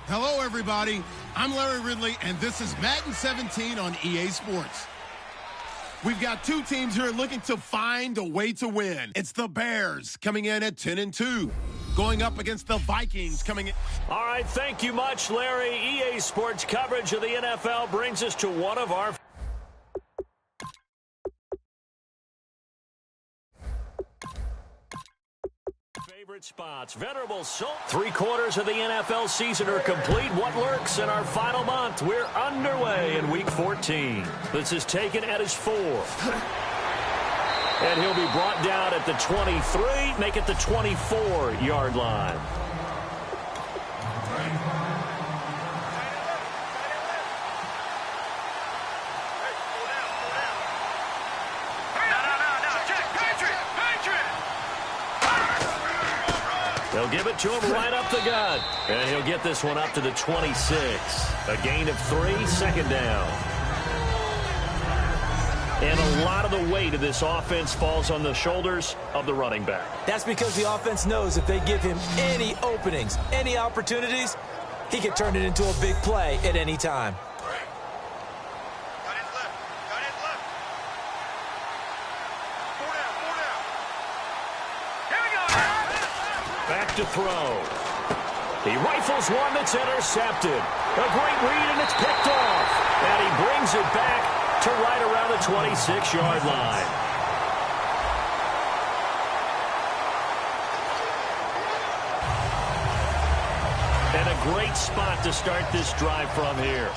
Hello, everybody. I'm Larry Ridley, and this is Madden 17 on EA Sports. We've got two teams here looking to find a way to win. It's the Bears coming in at 10-2, going up against the Vikings coming in. All right, thank you much, Larry. EA Sports coverage of the NFL brings us to one of our favorite spots. Venerable Soul. 3/4 of the NFL season are complete. What lurks in our final month? We're underway in Week 14. This is taken at his 4th. And he'll be brought down at the 23, make it the 24-yard line. They'll give it to him right up the gut. And he'll get this one up to the 26. A gain of 3, second down. And a lot of the weight of this offense falls on the shoulders of the running back. That's because the offense knows if they give him any openings, any opportunities, he can turn it into a big play at any time. Back to throw. He rifles one that's intercepted. A great read, and it's picked off. And he brings it back to right around the 26-yard line. And a great spot to start this drive from here.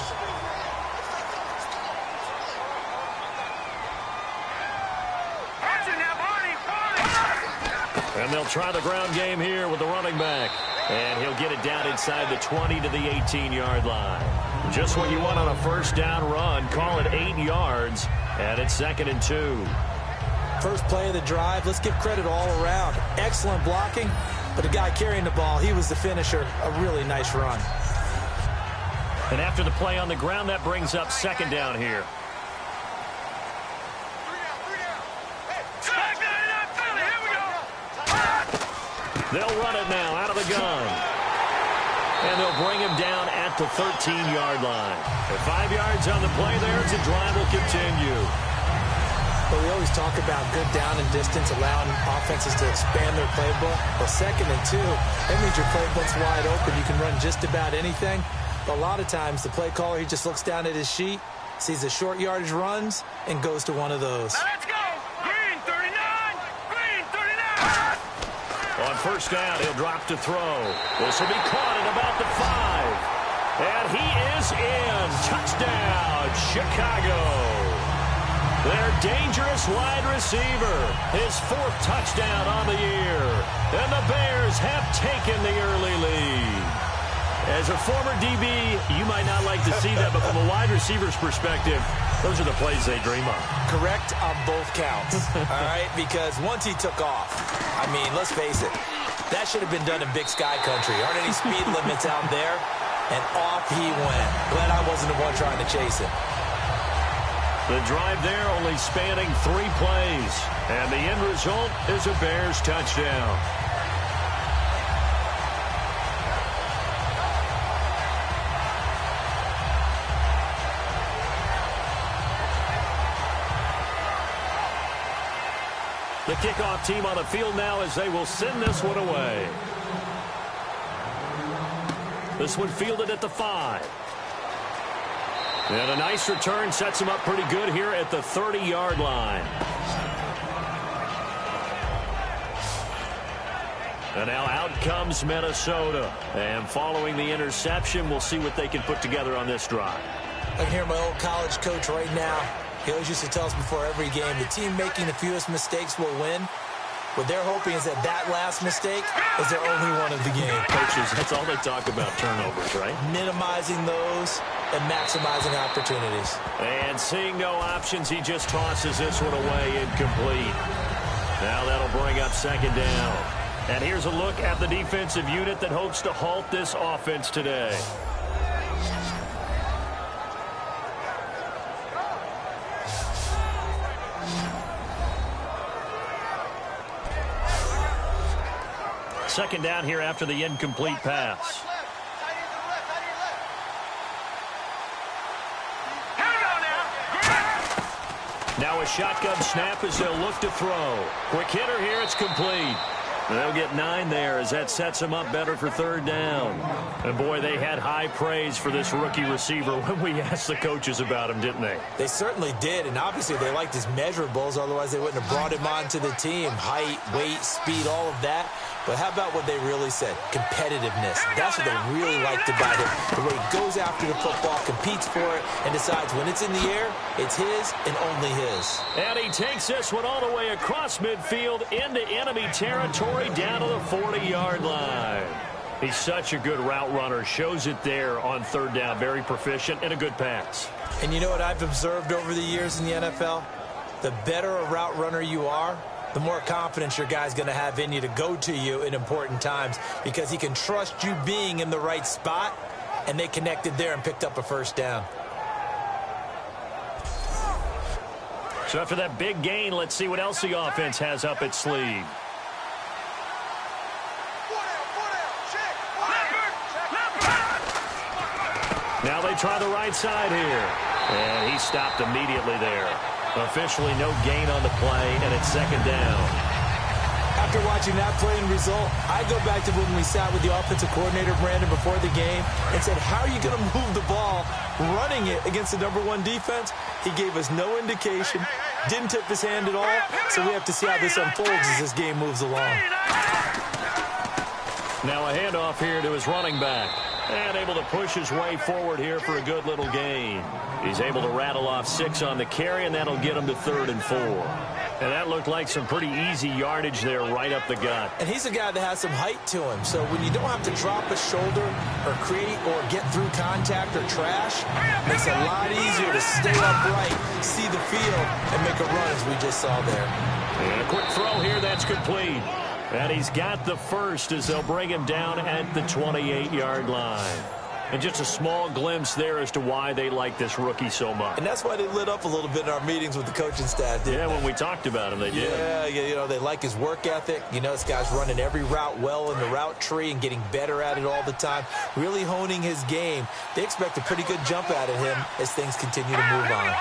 And they'll try the ground game here with the running back. And he'll get it down inside the 20 to the 18-yard line. Just what you want on a first down run. Call it 8 yards. And it's 2nd and 2. First play of the drive. Let's give credit all around. Excellent blocking. But the guy carrying the ball, he was the finisher. A really nice run. And after the play on the ground, that brings up 2nd down here. They'll run it now out of the gun. And they'll bring him down at the 13-yard line. With 5 yards on the play there, the drive will continue. Well, we always talk about good down and distance, allowing offenses to expand their playbook. Well, 2nd and 2, that means your playbook's wide open. You can run just about anything. But a lot of times, the play caller, he just looks down at his sheet, sees the short yardage runs, and goes to one of those. Now let's go! Green 39! Green 39! On first down, he'll drop to throw. This will be caught at about the 5. And he is in. Touchdown, Chicago. Their dangerous wide receiver. His 4th touchdown on the year. And the Bears have taken the early lead. As a former DB, you might not like to see that, but from a wide receiver's perspective, those are the plays they dream of. Correct on both counts, all right? Because once he took off, I mean, let's face it, that should have been done in Big Sky Country. Aren't any speed limits out there? And off he went. Glad I wasn't the one trying to chase him. The drive there only spanning 3 plays. And the end result is a Bears touchdown. The kickoff team on the field now as they will send this one away. This one fielded at the 5. And a nice return sets him up pretty good here at the 30-yard line. And now out comes Minnesota. And following the interception, we'll see what they can put together on this drive. I can hear my old college coach right now. He always used to tell us before every game, the team making the fewest mistakes will win. What they're hoping is that last mistake is their only one of the game. Coaches, that's all they talk about, turnovers, right? Minimizing those and maximizing opportunities. And seeing no options, he just tosses this one away incomplete. Now that'll bring up 2nd down. And here's a look at the defensive unit that hopes to halt this offense today. Second down here after the incomplete pass. Now a shotgun snap as they'll look to throw. Quick hitter here, it's complete. They'll get 9 there as that sets them up better for third down. And, boy, they had high praise for this rookie receiver when we asked the coaches about him, didn't they? They certainly did, and obviously they liked his measurables. Otherwise, they wouldn't have brought him onto the team. Height, weight, speed, all of that. But how about what they really said? Competitiveness. That's what they really liked about him. The way he goes after the football, competes for it, and decides when it's in the air, it's his and only his. And he takes this one all the way across midfield into enemy territory down to the 40-yard line. He's such a good route runner. Shows it there on third down. Very proficient and a good pass. And you know what I've observed over the years in the NFL? The better a route runner you are, the more confidence your guy's going to have in you to go to you in important times because he can trust you being in the right spot, and they connected there and picked up a first down. So after that big gain, let's see what else the offense has up its sleeve. Now they try the right side here. And he stopped immediately there. Officially no gain on the play, and it's second down. After watching that play and result, I go back to when we sat with the offensive coordinator, Brandon, before the game and said, how are you going to move the ball running it against the #1 defense? He gave us no indication, didn't tip his hand at all, so we have to see how this unfolds as this game moves along. Now a handoff here to his running back. And able to push his way forward here for a good little gain. He's able to rattle off 6 on the carry, and that'll get him to 3rd and 4. And that looked like some pretty easy yardage there right up the gut. And he's a guy that has some height to him. So when you don't have to drop a shoulder or create or get through contact or trash, it makes it a lot easier to stay upright, see the field, and make a run as we just saw there. And a quick throw here, that's complete. And he's got the first as they'll bring him down at the 28-yard line. And just a small glimpse there as to why they like this rookie so much. And that's why they lit up a little bit in our meetings with the coaching staff, didn't they? When we talked about him, they did. Yeah, you know, they like his work ethic. You know, this guy's running every route well in the route tree and getting better at it all the time, really honing his game. They expect a pretty good jump out of him as things continue to move on.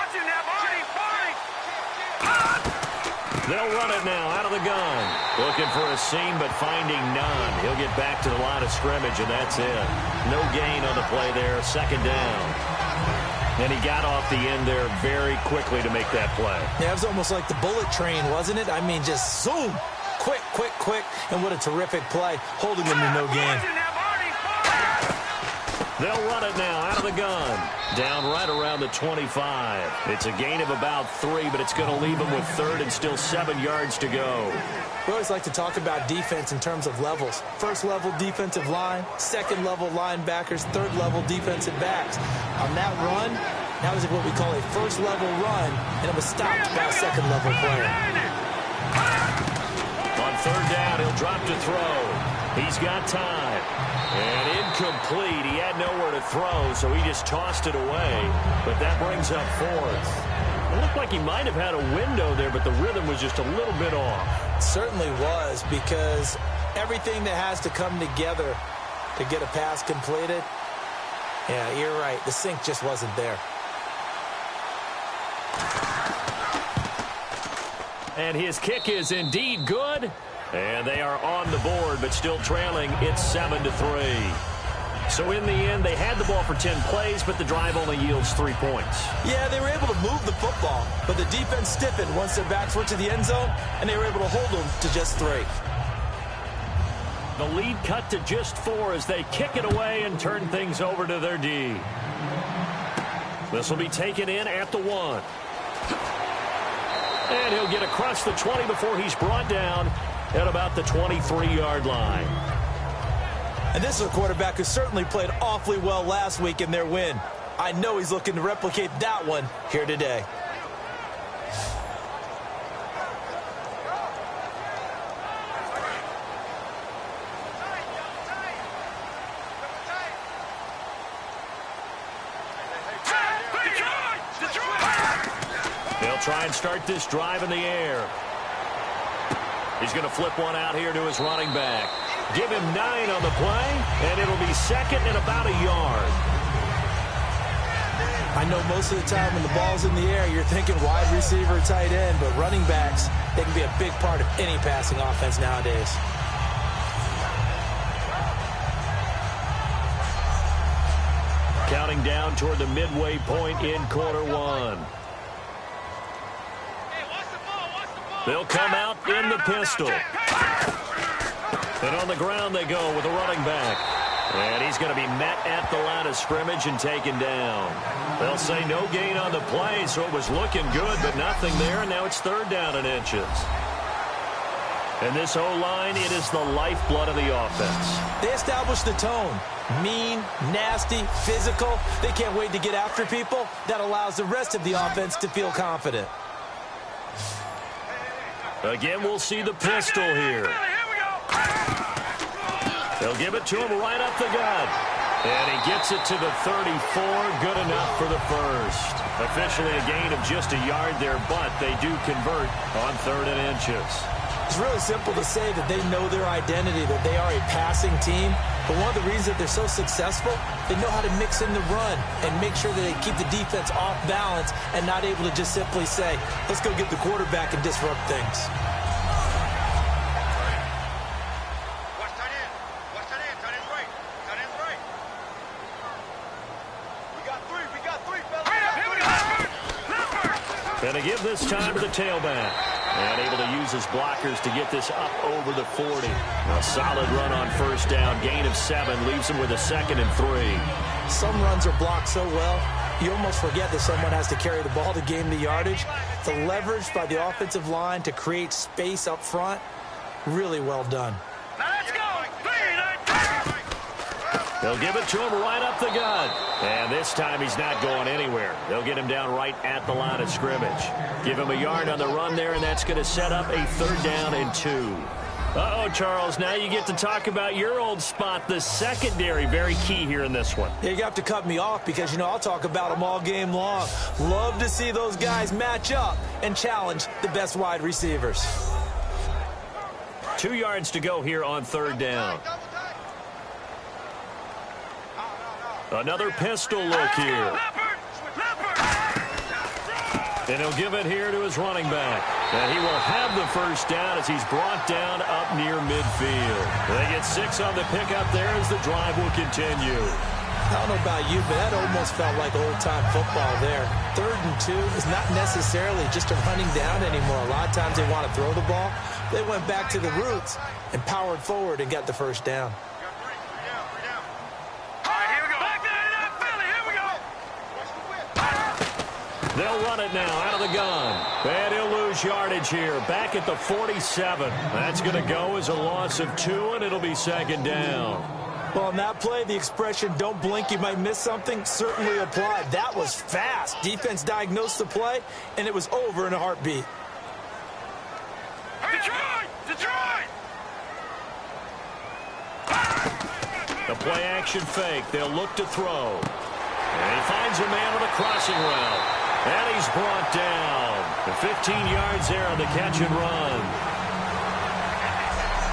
They'll run it now out of the gun. Looking for a seam, but finding none. He'll get back to the line of scrimmage, and that's it. No gain on the play there, second down. And he got off the end there very quickly to make that play. Yeah, it was almost like the bullet train, wasn't it? I mean, just zoom. Quick, quick, quick. And what a terrific play, holding him to no gain. They'll run it now out of the gun. Down right around the 25. It's a gain of about 3, but it's going to leave him with 3rd and still 7 yards to go. We always like to talk about defense in terms of levels. First level defensive line, second level linebackers, third level defensive backs. On that run, that was what we call a first level run, and it was stopped by a second level player. On third down, he'll drop to throw. He's got time. And incomplete. He had nowhere to throw, so he just tossed it away. But that brings up 4th. It looked like he might have had a window there, but the rhythm was just a little bit off. It certainly was, because everything that has to come together to get a pass completed, yeah, you're right. The sync just wasn't there. And his kick is indeed good. And they are on the board, but still trailing. It's 7-3. So in the end, they had the ball for 10 plays, but the drive only yields 3 points. Yeah, they were able to move the football, but the defense stiffened once their backs were to the end zone, and they were able to hold them to just 3. The lead cut to just 4 as they kick it away and turn things over to their D. This will be taken in at the 1. And he'll get across the 20 before he's brought down at about the 23-yard line. And this is a quarterback who certainly played awfully well last week in their win. I know he's looking to replicate that one here today. They'll try and start this drive in the air. He's going to flip one out here to his running back. Give him 9 on the play, and it'll be second and about a yard. I know most of the time when the ball's in the air, you're thinking wide receiver, tight end, but running backs, they can be a big part of any passing offense nowadays. Counting down toward the midway point in quarter one. They'll come out in the pistol. And on the ground they go with a running back. And he's going to be met at the line of scrimmage and taken down. They'll say no gain on the play, so it was looking good, but nothing there, and now it's third down and inches. And this O-line, it is the lifeblood of the offense. They established the tone. Mean, nasty, physical. They can't wait to get after people. That allows the rest of the offense to feel confident. Again, we'll see the pistol here. They'll give it to him right up the gut. And he gets it to the 34. Good enough for the first. Officially a gain of just a yard there, but they do convert on 3rd and inches. It's really simple to say that they know their identity, that they are a passing team. But one of the reasons that they're so successful, they know how to mix in the run and make sure that they keep the defense off balance and not able to just simply say, let's go get the quarterback and disrupt things. And to give this time to the tailback. And able to use his blockers to get this up over the 40. A solid run on first down. Gain of 7 leaves him with a 2nd and 3. Some runs are blocked so well, you almost forget that someone has to carry the ball to gain the yardage. The leverage by the offensive line to create space up front, really well done. Let's go. They'll give it to him right up the gut. And this time he's not going anywhere. They'll get him down right at the line of scrimmage. Give him a yard on the run there, and that's going to set up a 3rd down and 2. Uh-oh, Charles, now you get to talk about your old spot, the secondary. Very key here in this one. Yeah, you have to cut me off because, I'll talk about them all game long. Love to see those guys match up and challenge the best wide receivers. 2 yards to go here on 3rd down. Another pistol look here. And he'll give it here to his running back. And he will have the first down as he's brought down up near midfield. They get 6 on the pickup there as the drive will continue. I don't know about you, but that almost felt like old-time football there. 3rd and 2 is not necessarily just a running down anymore. A lot of times they want to throw the ball. They went back to the roots and powered forward and got the first down. They'll run it now out of the gun. And he'll lose yardage here. Back at the 47. That's going to go as a loss of 2, and it'll be 2nd down. Well, on that play, the expression, don't blink, you might miss something, certainly applied. That was fast. Defense diagnosed the play, and it was over in a heartbeat. Detroit! The play-action fake. They'll look to throw. And he finds a man with a crossing route. And he's brought down. 15 yards there on the catch and run.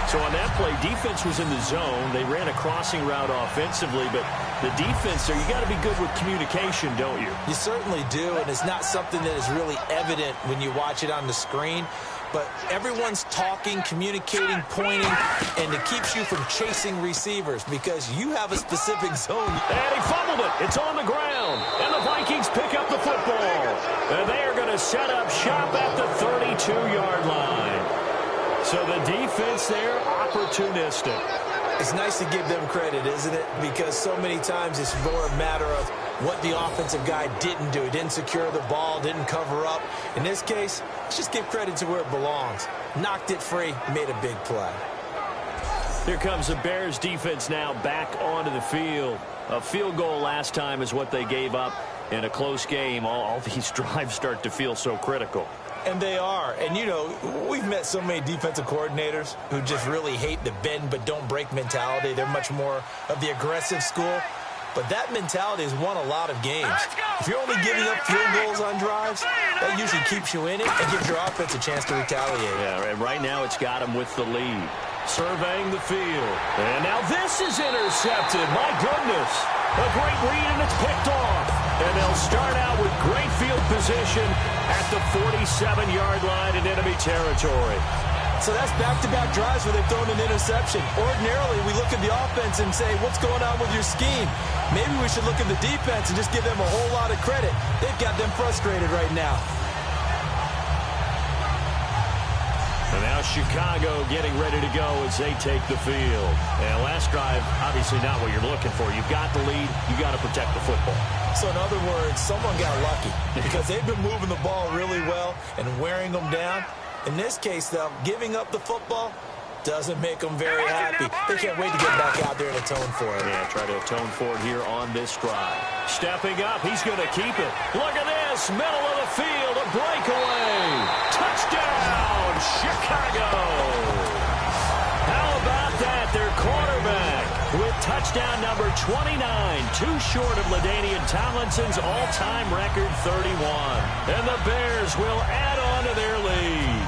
So on that play, defense was in the zone. They ran a crossing route offensively, but the defense there, you got to be good with communication, don't you? You certainly do, and it's not something that is really evident when you watch it on the screen. But everyone's talking, communicating, pointing, and it keeps you from chasing receivers because you have a specific zone. And he fumbled it. It's on the ground. And the Vikings pick up the football. And they are going to set up shop at the 32-yard line. So the defense there, opportunistic. It's nice to give them credit, isn't it? Because so many times it's more a matter of what the offensive guy didn't do. He didn't secure the ball, didn't cover up. In this case, let's just give credit to where it belongs. Knocked it free, made a big play. Here comes the Bears defense now back onto the field. A field goal last time is what they gave up in a close game. All these drives start to feel so critical. And they are. And, we've met so many defensive coordinators who just really hate the bend but don't break mentality. They're much more of the aggressive school. But that mentality has won a lot of games. If you're only giving up field goals on drives, that usually keeps you in it and gives your offense a chance to retaliate. Yeah, and right now it's got him with the lead. Surveying the field. And now this is intercepted. My goodness. A great read, and it's picked off. And they'll start out with great field position at the 47-yard line in enemy territory. So that's back-to-back drives where they've thrown an interception. Ordinarily, we look at the offense and say, what's going on with your scheme? Maybe we should look at the defense and just give them a whole lot of credit. They've got them frustrated right now. And now Chicago getting ready to go as they take the field. And last drive, obviously not what you're looking for. You've got the lead. You've got to protect the football. So in other words, someone got lucky because they've been moving the ball really well and wearing them down. In this case, though, giving up the football doesn't make them very happy. They can't wait to get back out there and atone for it. Yeah, try to atone for it here on this drive. Stepping up, he's going to keep it. Look at this, middle of the field, a breakaway. Touchdown, Chicago. How about that? Their quarterback with touchdown number 29, too short of LaDainian Tomlinson's all-time record 31. And the Bears will add on to their lead.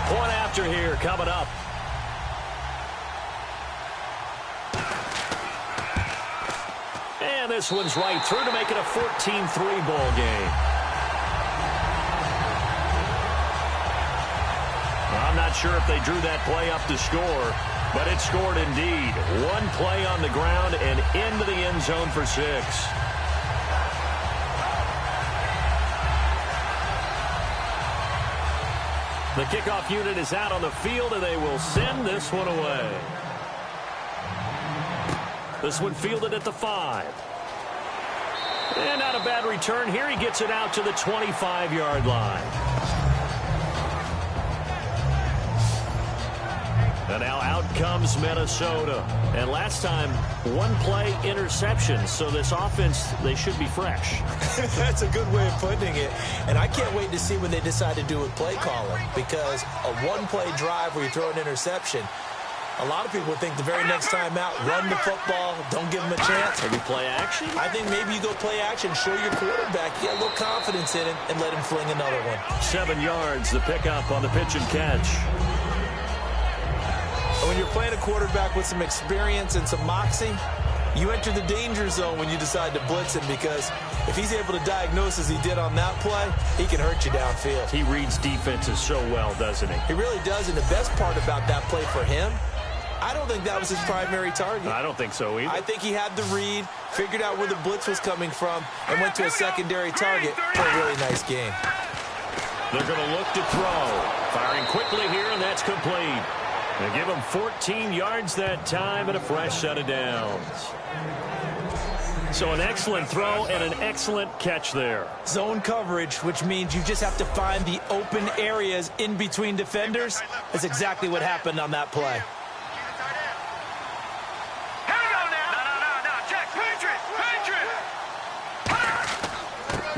Point after here coming up. And this one's right through to make it a 14-3 ball game. I'm not sure if they drew that play up to score, but it scored indeed. One play on the ground and into the end zone for 6. The kickoff unit is out on the field, and they will send this one away. This one fielded at the 5. And not a bad return here. He gets it out to the 25-yard line. And now out comes Minnesota. And last time, one play interception. So this offense, they should be fresh. That's a good way of putting it. And I can't wait to see when they decide to do with play calling. Because a one-play drive where you throw an interception, a lot of people think the very next time out, run the football, don't give them a chance. Maybe play action? I think maybe you go play action, show your quarterback, get a little confidence in it, and let him fling another one. 7 yards, the pickup on the pitch and catch. When you're playing a quarterback with some experience and some moxie, you enter the danger zone when you decide to blitz him, because if he's able to diagnose as he did on that play, he can hurt you downfield. He reads defenses so well, doesn't he? He really does, and the best part about that play for him, I don't think that was his primary target. I don't think so either. I think he had the read, figured out where the blitz was coming from, and went to a secondary target for a really nice game. They're going to look to throw. Firing quickly here, and that's complete. They give him 14 yards that time and a fresh set of downs. So an excellent throw and an excellent catch there. Zone coverage, which means you just have to find the open areas in between defenders. That's exactly what happened on that play.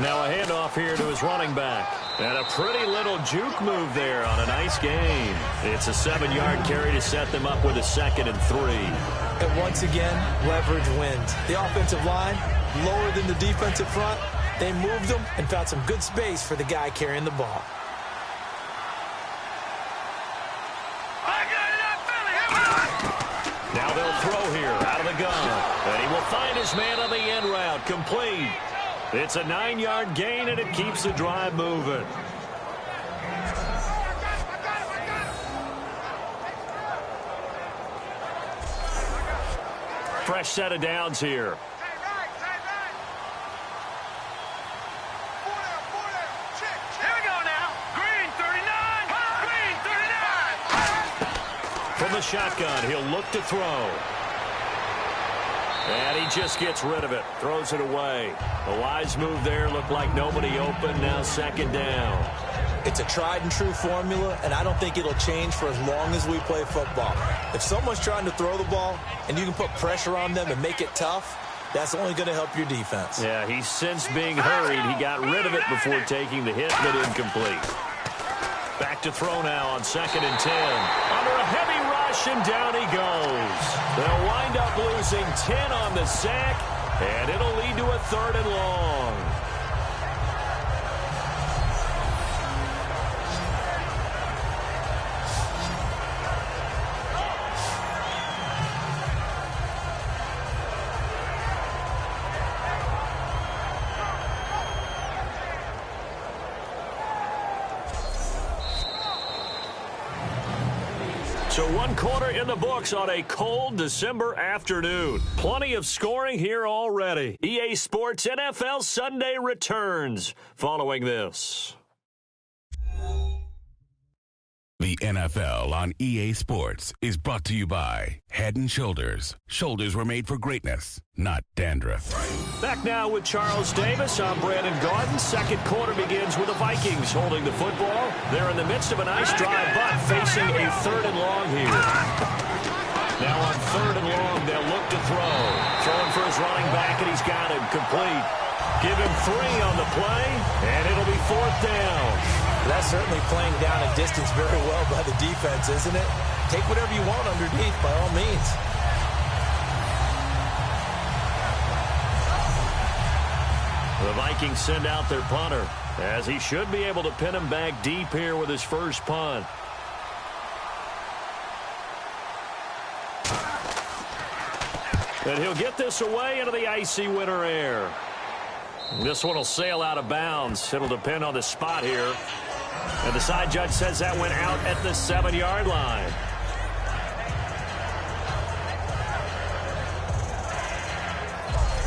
Now a handoff here to his running back. And a pretty little juke move there on a nice game. It's a 7-yard carry to set them up with a 2nd and 3. And once again, leverage wins. The offensive line, lower than the defensive front. They moved them and found some good space for the guy carrying the ball. Now they'll throw here out of the gun. And he will find his man on the end route. Complete. It's a 9-yard gain, and it keeps the drive moving. Fresh set of downs here. From the shotgun, he'll look to throw. And he just gets rid of it, throws it away. A wise move there, looked like nobody open, now 2nd down. It's a tried-and-true formula, and I don't think it'll change for as long as we play football. If someone's trying to throw the ball and you can put pressure on them and make it tough, that's only going to help your defense. Yeah, he's since being hurried. He got rid of it before taking the hit, but incomplete. Back to throw now on 2nd and 10. Under a heavy rush, and down he goes. They'll wind up losing 10 on the sack, and it'll lead to a 3rd and long. So 1 quarter in the books on a cold December afternoon. Plenty of scoring here already. EA Sports NFL Sunday returns following this. The NFL on EA Sports is brought to you by Head & Shoulders. Shoulders were made for greatness, not dandruff. Back now with Charles Davis. I'm Brandon Garden. Second quarter begins with the Vikings holding the football. They're in the midst of a nice drive, but facing a 3rd and long here. Now on 3rd and long, they'll look to throw. Throwing for his running back, and he's got him complete. Give him 3 on the play, and it'll be 4th down. That's certainly playing down a distance very well by the defense, isn't it? Take whatever you want underneath, by all means. The Vikings send out their punter, as he should be able to pin him back deep here with his first punt. And he'll get this away into the icy winter air. This one will sail out of bounds. It'll depend on the spot here. And the side judge says that went out at the 7-yard line.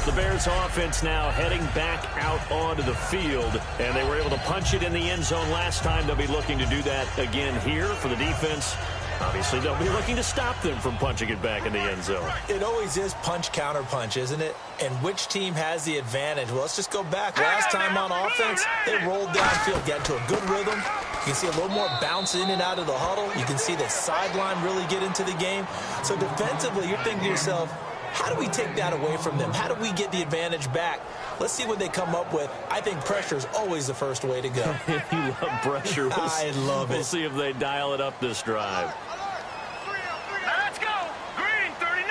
The Bears offense now heading back out onto the field, and they were able to punch it in the end zone last time. They'll be looking to do that again here for the defense. Obviously, they'll be looking to stop them from punching it back in the end zone. It always is punch, counter punch, isn't it? And which team has the advantage? Well, let's just go back. Last time on offense, they rolled downfield, got into a good rhythm. You can see a little more bounce in and out of the huddle. You can see the sideline really get into the game. So defensively, you're thinking to yourself, how do we take that away from them? How do we get the advantage back? Let's see what they come up with. I think pressure is always the first way to go. You love pressure. I love it. We'll see if they dial it up this drive. Let's go. Green 39.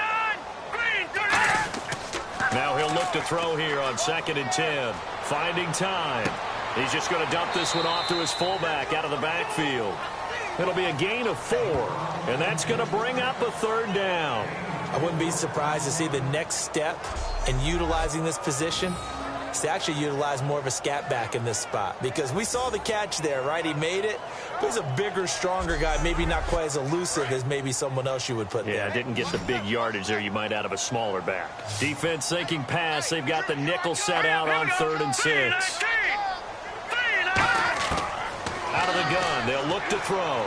Green 39. Now he'll look to throw here on 2nd and 10. Finding time. He's just going to dump this one off to his fullback out of the backfield. It'll be a gain of 4, and that's going to bring up a 3rd down. I wouldn't be surprised to see the next step in utilizing this position is to actually utilize more of a scat back in this spot, because we saw the catch there, right? He made it. But he's a bigger, stronger guy, maybe not quite as elusive as maybe someone else you would put there. Yeah, didn't get the big yardage there you might out of a smaller back. Defense thinking pass. They've got the nickel set out on 3rd and 6. Out of the gun, they'll look to throw.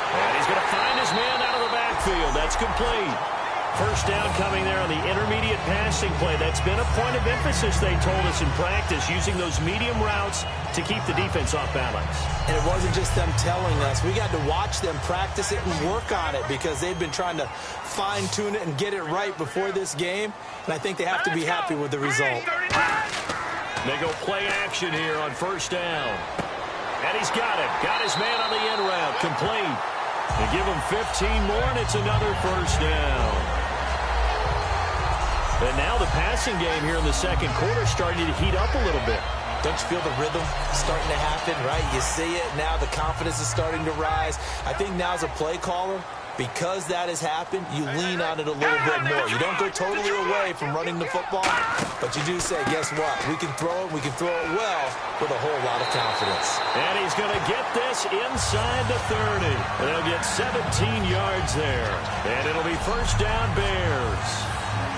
And he's going to find his man out of the backfield. That's complete. First down coming there on the intermediate passing play. That's been a point of emphasis, they told us in practice, using those medium routes to keep the defense off balance. And it wasn't just them telling us. We got to watch them practice it and work on it, because they've been trying to fine-tune it and get it right before this game. And I think they have to be happy with the result. They go play action here on 1st down. And he's got it. Got his man on the end route. Complete. They give him 15 more, and it's another 1st down. And now the passing game here in the 2nd quarter starting to heat up a little bit. Don't you feel the rhythm starting to happen, right? You see it. Now the confidence is starting to rise. I think now as a play caller, because that has happened, you lean on it a little bit more. You don't go totally away from running the football, but you do say, guess what? We can throw it. We can throw it well with a whole lot of confidence. And he's going to get this inside the 30. They'll get 17 yards there. And it'll be 1st down Bears.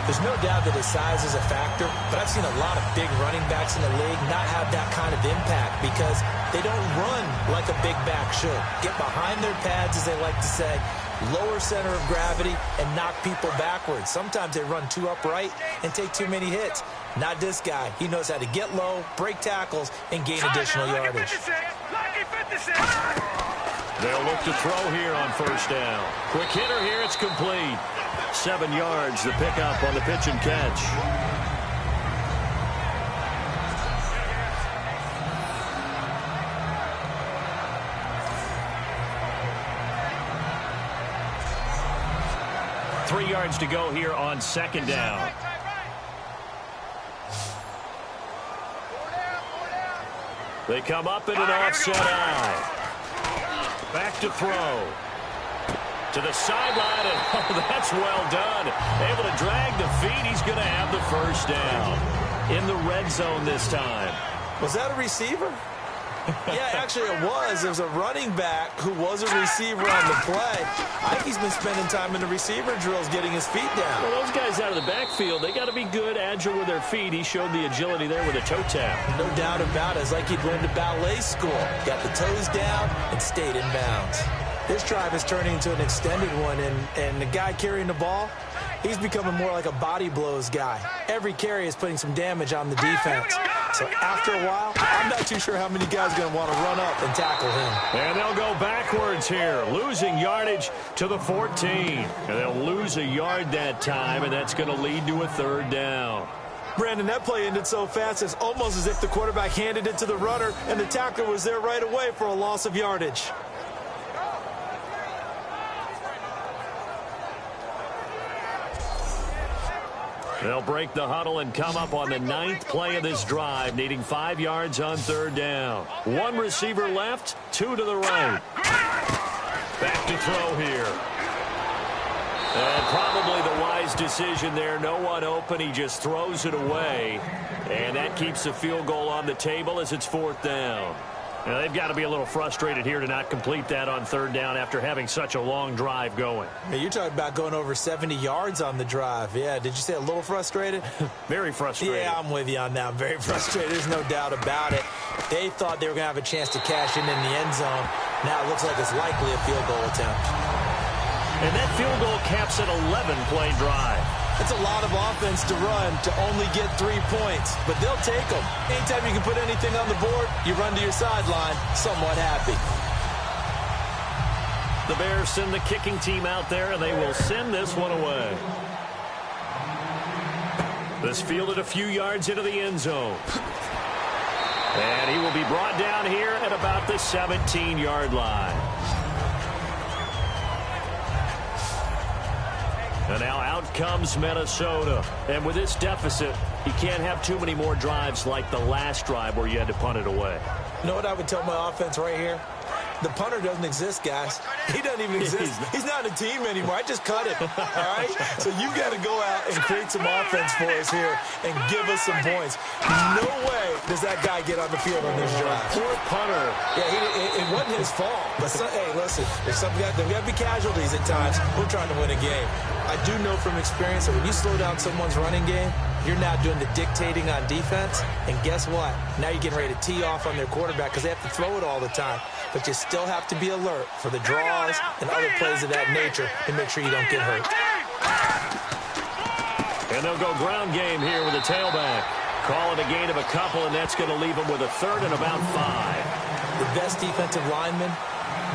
There's no doubt that his size is a factor, but I've seen a lot of big running backs in the league not have that kind of impact because they don't run like a big back should. Get behind their pads, as they like to say, lower center of gravity, and knock people backwards. Sometimes they run too upright and take too many hits. Not this guy. He knows how to get low, break tackles, and gain additional yardage. They'll look to throw here on 1st down. Quick hitter here, it's complete. 7 yards, the pickup on the pitch and catch. Three yards to go here on 2nd down. They come up in an offset eye. Back to throw. To the sideline, and oh, that's well done. Able to drag the feet. He's going to have the 1st down. In the red zone this time. Was that a receiver? Yeah, actually it was. There was a running back who was a receiver on the play. I think he's been spending time in the receiver drills getting his feet down. Well, those guys out of the backfield, they got to be good, agile with their feet. He showed the agility there with a toe tap. No doubt about it. It's like he'd gone to ballet school. Got the toes down and stayed in bounds. This drive is turning into an extended one, and the guy carrying the ball, he's becoming more like a body blows guy. Every carry is putting some damage on the defense. So after a while, I'm not too sure how many guys are going to want to run up and tackle him. And they'll go backwards here, losing yardage to the 14. And they'll lose a yard that time, and that's going to lead to a third down. Brandon, that play ended so fast, it's almost as if the quarterback handed it to the runner, and the tackler was there right away for a loss of yardage. They'll break the huddle and come up on the 9th play of this drive, needing 5 yards on third down. One receiver left, 2 to the right. Back to throw here. And probably the wise decision there. No one open. He just throws it away. And that keeps the field goal on the table as it's 4th down. Now, they've got to be a little frustrated here to not complete that on third down after having such a long drive going. Hey, you're talking about going over 70 yards on the drive. Yeah, did you say a little frustrated? Very frustrated. Yeah, I'm with you on that. I'm very frustrated. There's no doubt about it. They thought they were going to have a chance to cash in the end zone. Now it looks like it's likely a field goal attempt. And that field goal caps an 11-play drive. It's a lot of offense to run to only get 3 points, but they'll take them. Anytime you can put anything on the board, you run to your sideline somewhat happy. The Bears send the kicking team out there, and they will send this one away. This fielded a few yards into the end zone. And he will be brought down here at about the 17-yard line. And now out comes Minnesota. And with this deficit, you can't have too many more drives like the last drive where you had to punt it away. You know what I would tell my offense right here? The punter doesn't exist, guys. He doesn't even exist. He's not a team anymore. I just cut him, all right? So you've got to go out and create some offense for us here and give us some points. No way does that guy get on the field on this drive. Poor punter. Yeah, it wasn't his fault. But hey, listen, there's got to be casualties at times. We're trying to win a game. I do know from experience that when you slow down someone's running game, you're now doing the dictating on defense. And guess what? Now you're getting ready to tee off on their quarterback because they have to throw it all the time. But you still have to be alert for the draws and other plays of that nature to make sure you don't get hurt. And they'll go ground game here with a tailback. Call it a gain of a couple, and that's going to leave them with a third and about 5. The best defensive linemen,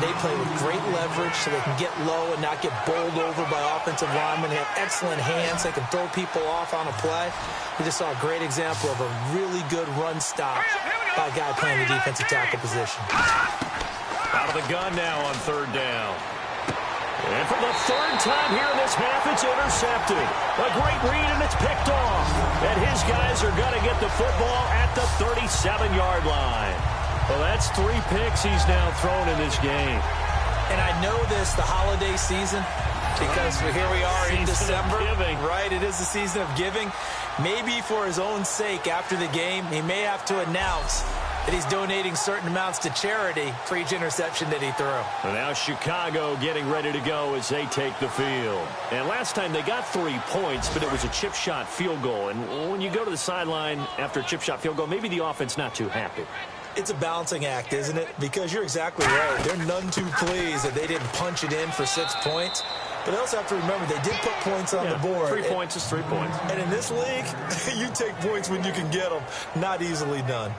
they play with great leverage so they can get low and not get bowled over by offensive linemen. They have excellent hands. They can throw people off on a play. We just saw a great example of a really good run stop by a guy playing the defensive tackle position. Out of the gun now on third down. And for the third time here in this half, it's intercepted. A great read, and it's picked off. And his guys are going to get the football at the 37-yard line. Well, that's 3 picks he's now thrown in this game. And I know this, the holiday season, because here we are in December. Right, it is the season of giving. Maybe for his own sake after the game, he may have to announce that he's donating certain amounts to charity for each interception that he threw. And now Chicago getting ready to go as they take the field. And last time they got 3 points, but it was a chip shot field goal. And when you go to the sideline after a chip shot field goal, maybe the offense not too happy. It's a balancing act, isn't it? Because you're exactly right. They're none too pleased that they didn't punch it in for 6 points. But they also have to remember they did put points on the board. 3 points is 3 points. And in this league, you take points when you can get them. Not easily done.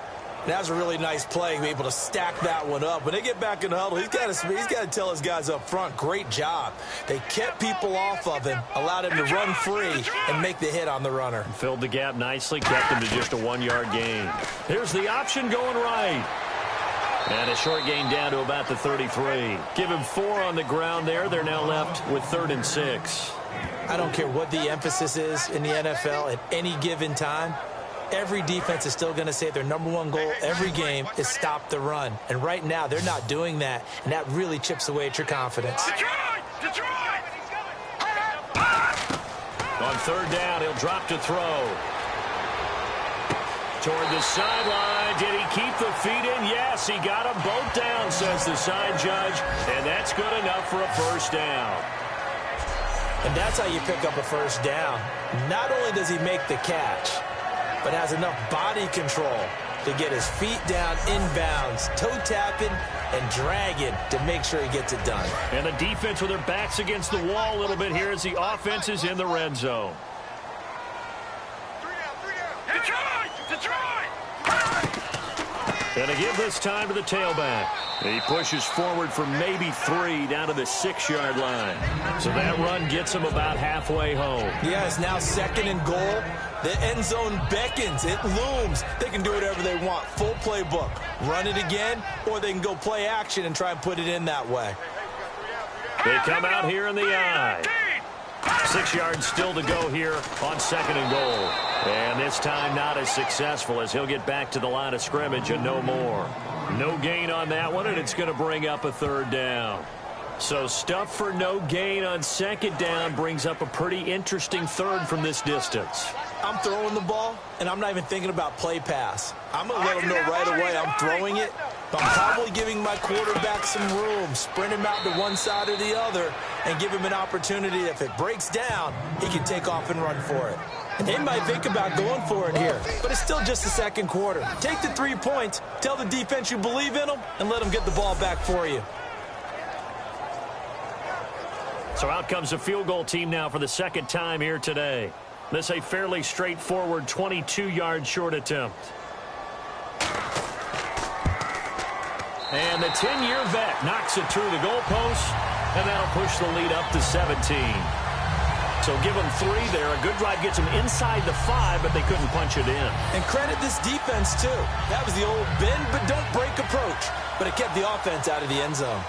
That was a really nice play, be able to stack that one up. When they get back in the huddle, he's got to tell his guys up front, great job. They kept people off of him, allowed him to run free and make the hit on the runner. Filled the gap nicely, kept him to just a 1-yard gain. Here's the option going right. And a short gain down to about the 33. Give him 4 on the ground there. They're now left with 3rd and 6. I don't care what the emphasis is in the NFL at any given time. Every defense is still going to say their #1 goal every game is stop the run. And right now, they're not doing that, and that really chips away at your confidence. Detroit! On third down, he'll drop to throw. Toward the sideline, did he keep the feet in? Yes, he got them both down, says the side judge, and that's good enough for a first down. And that's how you pick up a first down. Not only does he make the catch, but has enough body control to get his feet down inbounds, toe tapping and dragging to make sure he gets it done. And the defense with their backs against the wall a little bit here as the offense is in the red zone. And they give this time to the tailback. He pushes forward for maybe 3 down to the 6-yard line. So that run gets him about halfway home. Yeah, it's now 2nd and goal. The end zone beckons. It looms. They can do whatever they want. Full playbook. Run it again, or they can go play action and try and put it in that way. They come out here in the eye. 6 yards still to go here on 2nd and goal. And this time not as successful as he'll get back to the line of scrimmage and no more. No gain on that one, and it's going to bring up a 3rd down. So stuff for no gain on 2nd down brings up a pretty interesting 3rd from this distance. I'm throwing the ball, and I'm not even thinking about play pass. I'm going to let him know right away I'm throwing it. But I'm probably giving my quarterback some room, sprint him out to one side or the other, and give him an opportunity. If it breaks down, he can take off and run for it. They might think about going for it here, but it's still just the 2nd quarter. Take the 3 points, tell the defense you believe in them, and let them get the ball back for you. So out comes the field goal team now for the 2nd time here today. This a fairly straightforward 22-yard short attempt. And the 10-year vet knocks it through the goalpost, and that'll push the lead up to 17. So give them 3 there. A good drive gets them inside the 5, but they couldn't punch it in. And credit this defense, too. That was the old bend but don't break approach, but it kept the offense out of the end zone.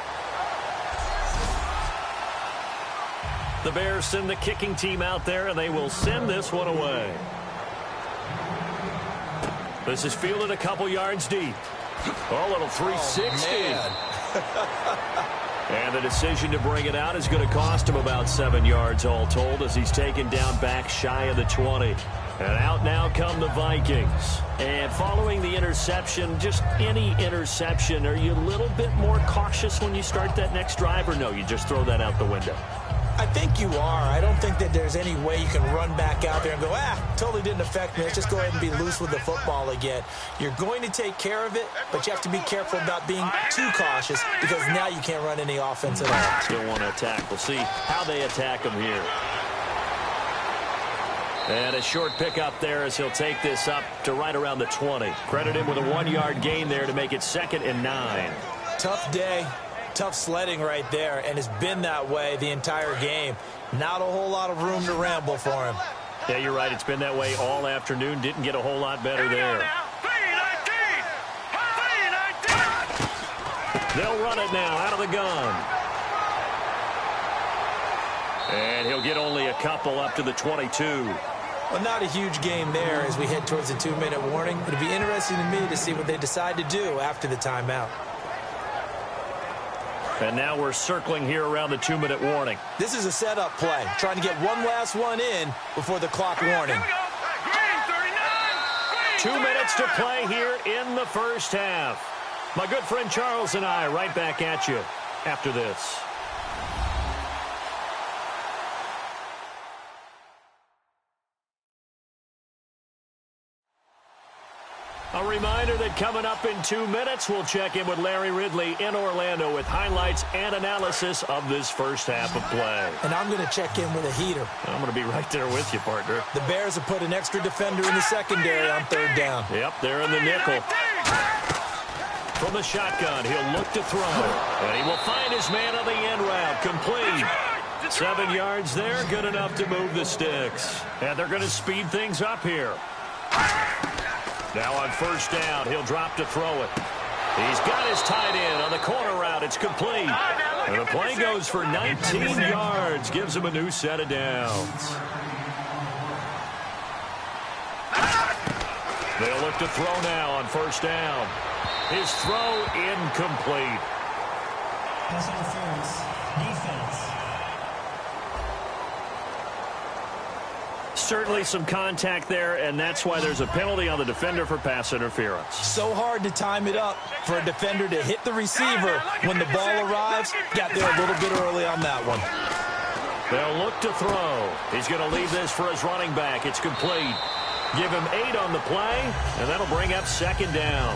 The Bears send the kicking team out there, and they will send this one away. This is fielded a couple yards deep. Oh, little 360. And the decision to bring it out is going to cost him about 7 yards all told as he's taken down back shy of the 20. And out now come the Vikings. And following the interception, just any interception, are you a little bit more cautious when you start that next drive, or no, you just throw that out the window? I think you are. I don't think that there's any way you can run back out there and go, totally didn't affect me. Let's just go ahead and be loose with the football again. You're going to take care of it, but you have to be careful about being too cautious because now you can't run any offense at all. Still want to attack. We'll see how they attack him here. And a short pickup there as he'll take this up to right around the 20. Credit him with a 1-yard gain there to make it 2nd and 9. Tough day. Tough sledding right there, and it's been that way the entire game. Not a whole lot of room to ramble for him. Yeah, you're right. It's been that way all afternoon. Didn't get a whole lot better there. They'll run it now out of the gun. And he'll get only a couple up to the 22. Well, not a huge game there as we head towards the 2-minute warning. It'll be interesting to me to see what they decide to do after the timeout. And now we're circling here around the 2-minute warning. This is a setup play, trying to get one last one in before the clock warning. 2 minutes to play here in the first half. My good friend Charles and I right back at you after this. A reminder that coming up in 2 minutes, we'll check in with Larry Ridley in Orlando with highlights and analysis of this first half of play. And I'm going to check in with a heater. I'm going to be right there with you, partner. The Bears have put an extra defender in the secondary on 3rd down. Yep, they're in the nickel. From the shotgun, he'll look to throw. And he will find his man on the end route. Complete. 7 yards there, good enough to move the sticks. And they're going to speed things up here. Now on 1st down, he'll drop to throw it. He's got his tight end on the corner route. It's complete. And the play goes for 19 yards. Gives him a new set of downs. They'll look to throw now on 1st down. His throw incomplete. Pass interference. Defense. certainly some contact there, and that's why there's a penalty on the defender for pass interference. So hard to time it up for a defender to hit the receiver when the ball arrives. Got there a little bit early on that one. They'll look to throw. He's going to leave this for his running back. It's complete. Give him 8 on the play, and that'll bring up second down.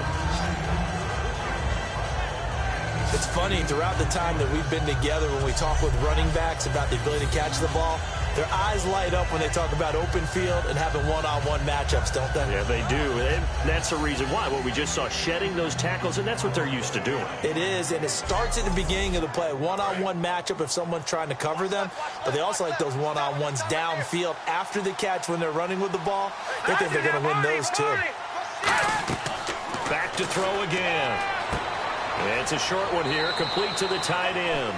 It's funny, throughout the time that we've been together, when we talk with running backs about the ability to catch the ball, their eyes light up when they talk about open field and having one-on-one matchups, don't they? Yeah, they do. And that's the reason why. What we just saw, shedding those tackles, and that's what they're used to doing. It is, and it starts at the beginning of the play. One-on-one matchup if someone's trying to cover them, but they also like those one-on-ones downfield after the catch when they're running with the ball. They think they're going to win those, too. Back to throw again. It's a short one here, complete to the tight end.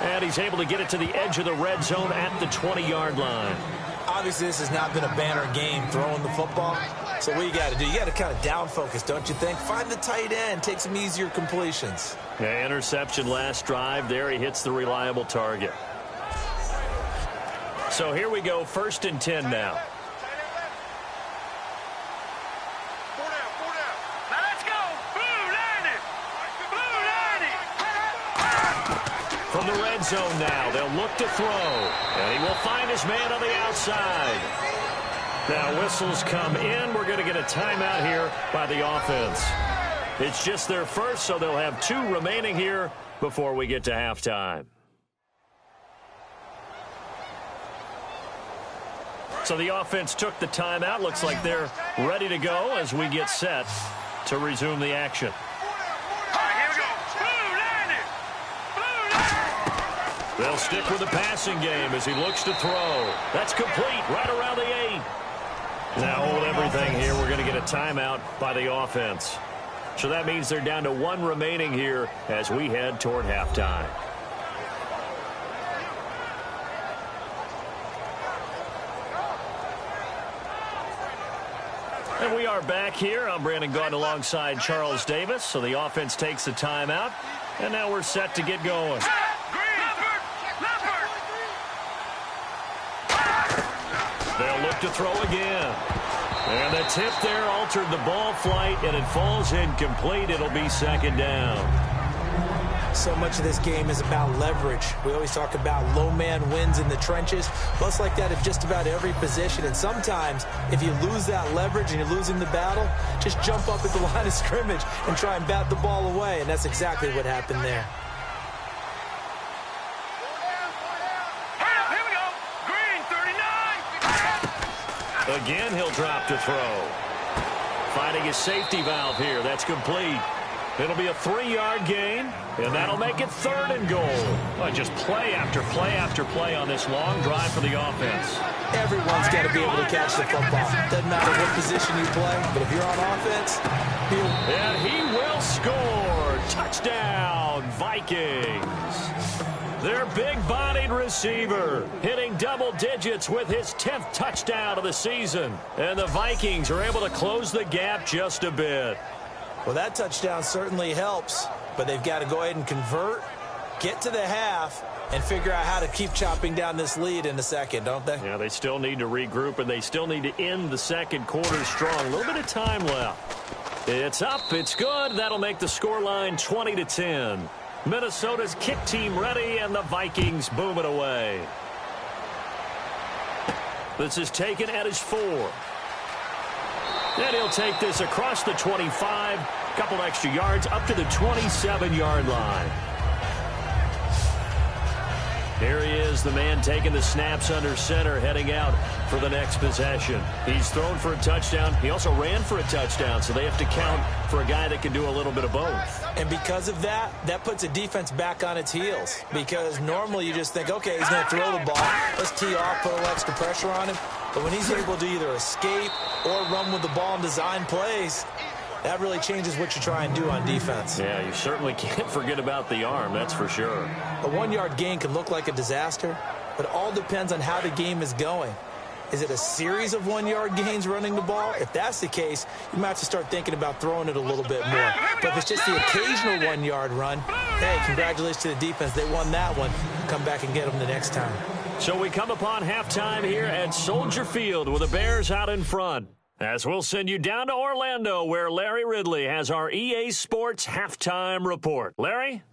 And he's able to get it to the edge of the red zone at the 20-yard line. Obviously, this has not been a banner game throwing the football. So what you got to do, you got to kind of down focus, don't you think? Find the tight end, take some easier completions. Yeah, interception last drive. There he hits the reliable target. So here we go, 1st and 10 now. From the red zone now, they'll look to throw. And he will find his man on the outside. Now whistles come in. We're going to get a timeout here by the offense. It's just their first, so they'll have 2 remaining here before we get to halftime. So the offense took the timeout. Looks like they're ready to go as we get set to resume the action. They'll stick with the passing game as he looks to throw. That's complete right around the 8. Now hold everything here. We're going to get a timeout by the offense. So that means they're down to 1 remaining here as we head toward halftime. And we are back here. I'm Brandon Gaudin alongside Charles Davis. So the offense takes a timeout. And now we're set to get going. They'll look to throw again. And the tip there altered the ball flight, and it falls incomplete. It'll be second down. So much of this game is about leverage. We always talk about low man wins in the trenches. Well, it's like that at just about every position. And sometimes, if you lose that leverage and you're losing the battle, just jump up at the line of scrimmage and try and bat the ball away. And that's exactly what happened there. Again, he'll drop to throw. Finding his safety valve here. That's complete. It'll be a 3-yard gain, and that'll make it 3rd and goal. Well, just play after play after play on this long drive for the offense. Everyone's got to be able to catch the football. Doesn't matter what position you play, but if you're on offense, and he will score. Touchdown, Vikings. Their big-bodied receiver hitting double digits with his 10th touchdown of the season. And the Vikings are able to close the gap just a bit. Well, that touchdown certainly helps, but they've got to go ahead and convert, get to the half, and figure out how to keep chopping down this lead in the second, don't they? Yeah, they still need to regroup, and they still need to end the second quarter strong. A little bit of time left. It's up. It's good. That'll make the scoreline 20-10. Minnesota's kick team ready, and the Vikings boom it away. This is taken at his 4. And he'll take this across the 25, couple extra yards up to the 27-yard line. Here he is, the man taking the snaps under center, heading out for the next possession. He's thrown for a touchdown. He also ran for a touchdown, so they have to count for a guy that can do a little bit of both. And because of that, that puts a defense back on its heels. Because normally you just think, okay, he's going to throw the ball. Let's tee off, put a little extra pressure on him. But when he's able to either escape or run with the ball and design plays, that really changes what you try and do on defense. Yeah, you certainly can't forget about the arm, that's for sure. A 1-yard gain can look like a disaster, but it all depends on how the game is going. Is it a series of 1-yard gains running the ball? If that's the case, you might have to start thinking about throwing it a little bit more. But if it's just the occasional 1-yard run, hey, congratulations to the defense. They won that one. Come back and get them the next time. So we come upon halftime here at Soldier Field with the Bears out in front. As we'll send you down to Orlando where Larry Ridley has our EA Sports halftime report. Larry?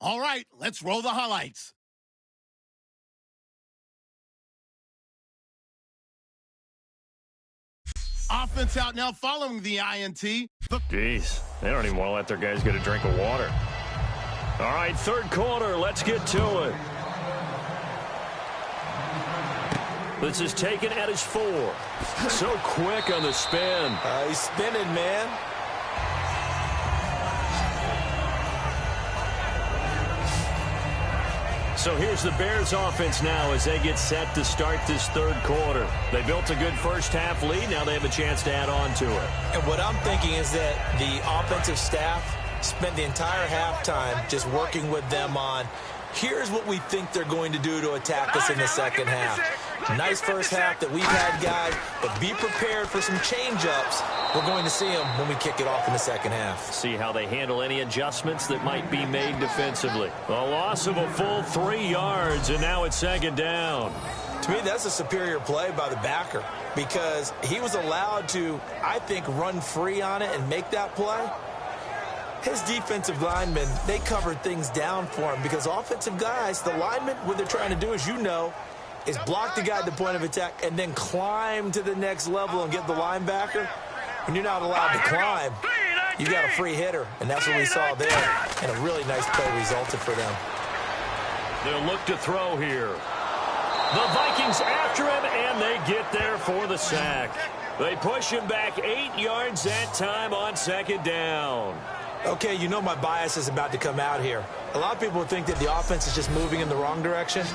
All right, let's roll the highlights. Offense out now following the INT. Jeez, they don't even want to let their guys get a drink of water. All right, third quarter, let's get to it. This is taken at his 4. So quick on the spin. He's spinning, man. So here's the Bears offense now as they get set to start this third quarter. They built a good first half lead. Now they have a chance to add on to it. And what I'm thinking is that the offensive staff spent the entire halftime just working with them on, here's what we think they're going to do to attack us in the second half. Nice first half that we've had, guys, but be prepared for some change-ups. We're going to see them when we kick it off in the second half. See how they handle any adjustments that might be made defensively. A loss of a full 3 yards, and now it's second down. To me, that's a superior play by the backer because he was allowed to, I think, run free on it and make that play. His defensive linemen, they covered things down for him because offensive guys, the linemen, what they're trying to do, as you know, is block the guy at the point of attack and then climb to the next level and get the linebacker. When you're not allowed to climb, you got a free hitter, and that's what we saw there. And a really nice play resulted for them. They'll look to throw here. The Vikings after him, and they get there for the sack. They push him back 8 yards that time on second down. Okay, you know my bias is about to come out here. A lot of people think that the offense is just moving in the wrong direction.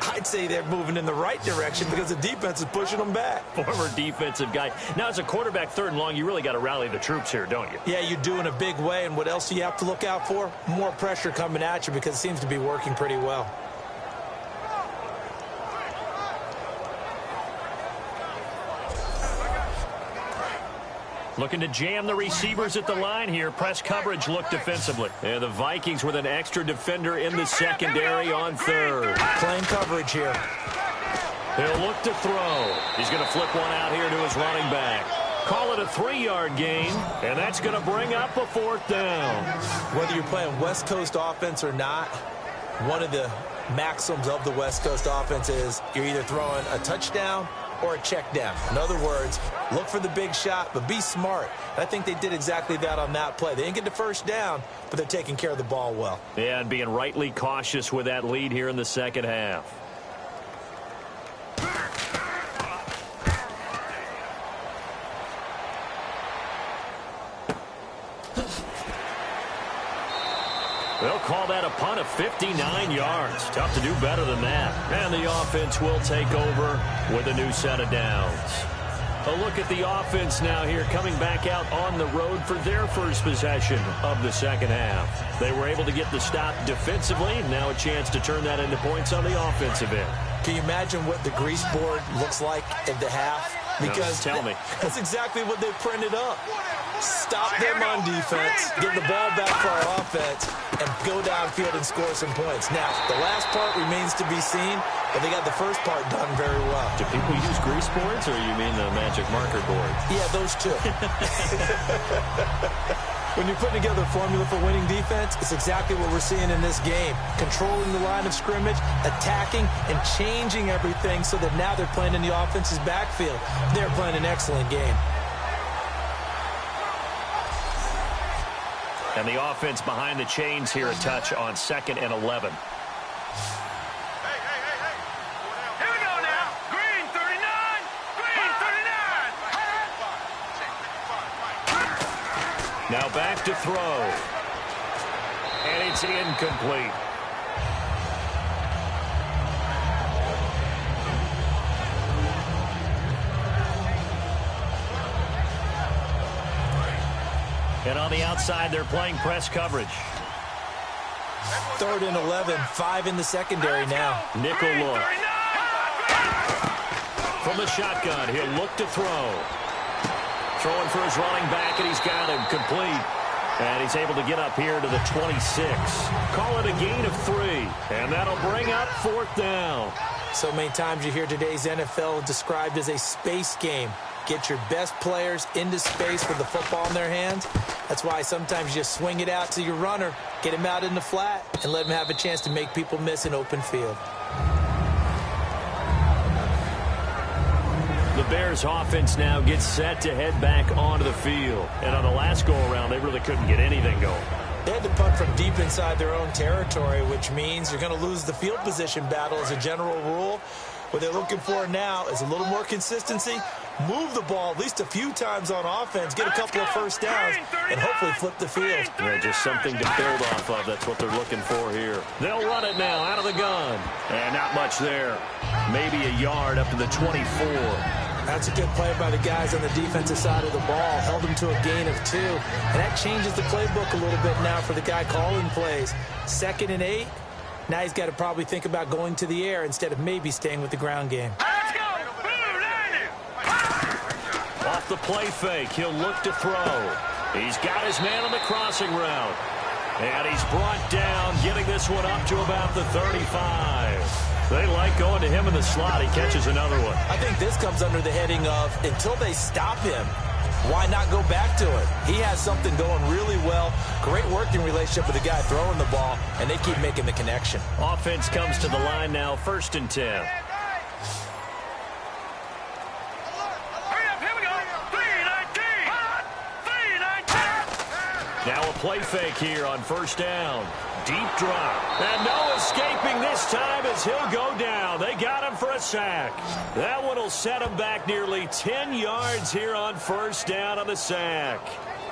I'd say they're moving in the right direction because the defense is pushing them back. Former defensive guy. Now, as a quarterback, third and long, you really got to rally the troops here, don't you? Yeah, you do in a big way. And what else do you have to look out for? More pressure coming at you because it seems to be working pretty well. Looking to jam the receivers at the line here. Press coverage look defensively. And the Vikings with an extra defender in the secondary on third. Playing coverage here. He'll look to throw. He's going to flip one out here to his running back. Call it a 3-yard gain, and that's going to bring up a fourth down. Whether you're playing West Coast offense or not, one of the maxims of the West Coast offense is you're either throwing a touchdown or a check down. In other words, look for the big shot, but be smart. And I think they did exactly that on that play. They didn't get the first down, but they're taking care of the ball well. Yeah, and being rightly cautious with that lead here in the second half. They'll call that a punt of 59 yards. Tough to do better than that. And the offense will take over with a new set of downs. A look at the offense now here, coming back out on the road for their first possession of the second half. They were able to get the stop defensively, and now a chance to turn that into points on the offensive end. Can you imagine what the grease board looks like at the half? Because no, tell me. That's exactly what they printed up. Stop them on defense, get the ball back for our offense, and go downfield and score some points. Now, the last part remains to be seen, but they got the first part done very well. Do people use grease boards, or you mean the magic marker board? Yeah, those two. When you're putting together a formula for winning defense, it's exactly what we're seeing in this game. Controlling the line of scrimmage, attacking, and changing everything so that now they're playing in the offense's backfield. They're playing an excellent game. And the offense behind the chains here a touch on 2nd and 11. Here we go now. Green 39. Green 39. Now back to throw. And it's incomplete. And on the outside, they're playing press coverage. 3rd and 11, 5 in the secondary now. Nickel look. From the shotgun, he'll look to throw. Throwing for his running back, and he's got him complete. And he's able to get up here to the 26. Call it a gain of 3. And that'll bring up 4th down. So many times you hear today's NFL described as a space game. Get your best players into space with the football in their hands. That's why sometimes you just swing it out to your runner, get him out in the flat, and let him have a chance to make people miss an open field. The Bears offense now gets set to head back onto the field. And on the last go-around, they really couldn't get anything going. They had to punt from deep inside their own territory, which means you're going to lose the field position battle as a general rule. What they're looking for now is a little more consistency, move the ball at least a few times on offense, get a couple of first downs, and hopefully flip the field. Yeah, just something to build off of. That's what they're looking for here. They'll run it now out of the gun. And not much there. Maybe a yard up to the 24. That's a good play by the guys on the defensive side of the ball. Held them to a gain of 2. And that changes the playbook a little bit now for the guy calling plays. 2nd and 8. Now he's got to probably think about going to the air instead of maybe staying with the ground game. Let's go! Off the play fake, he'll look to throw. He's got his man on the crossing route. And he's brought down, getting this one up to about the 35. They like going to him in the slot. He catches another one. I think this comes under the heading of until they stop him, why not go back to it? He has something going really well. Great working relationship with the guy throwing the ball, and they keep making the connection. Offense comes to the line now, 1st and 10. Hurry up, here we go. 3-19. Now a play fake here on 1st down. Deep drop. And no escaping this time as he'll go down. They got him for a sack. That one will set him back nearly 10 yards here on 1st down on the sack.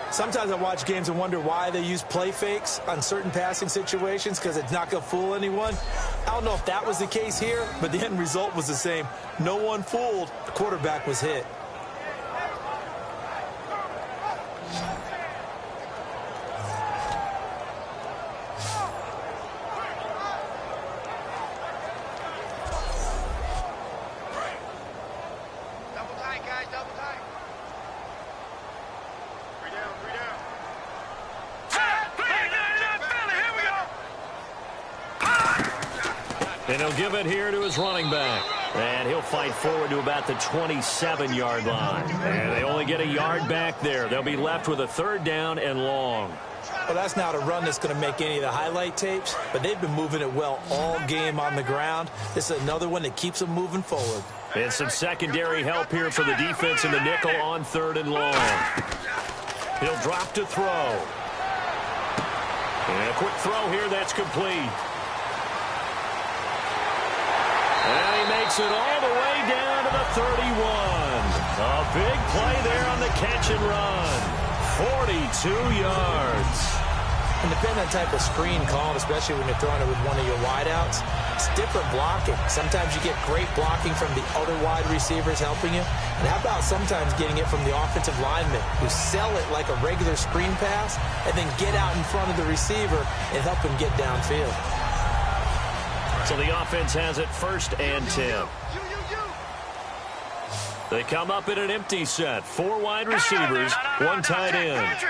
Sometimes I watch games and wonder why they use play fakes on certain passing situations, because it's not going to fool anyone. I don't know if that was the case here, but the end result was the same. No one fooled. The quarterback was hit. And he'll give it here to his running back. And he'll fight forward to about the 27-yard line. And they only get a yard back there. They'll be left with a 3rd down and long. Well, that's not a run that's going to make any of the highlight tapes, but they've been moving it well all game on the ground. This is another one that keeps them moving forward. And some secondary help here for the defense in the nickel on 3rd and long. He'll drop to throw. And a quick throw here that's complete. And he makes it all the way down to the 31. A big play there on the catch and run. 42 yards. And depending on the type of screen called, especially when you're throwing it with one of your wideouts, it's different blocking. Sometimes you get great blocking from the other wide receivers helping you. And how about sometimes getting it from the offensive linemen who sell it like a regular screen pass and then get out in front of the receiver and help him get downfield. So the offense has it 1st and 10. They come up in an empty set. 4 wide receivers, 1 tight end.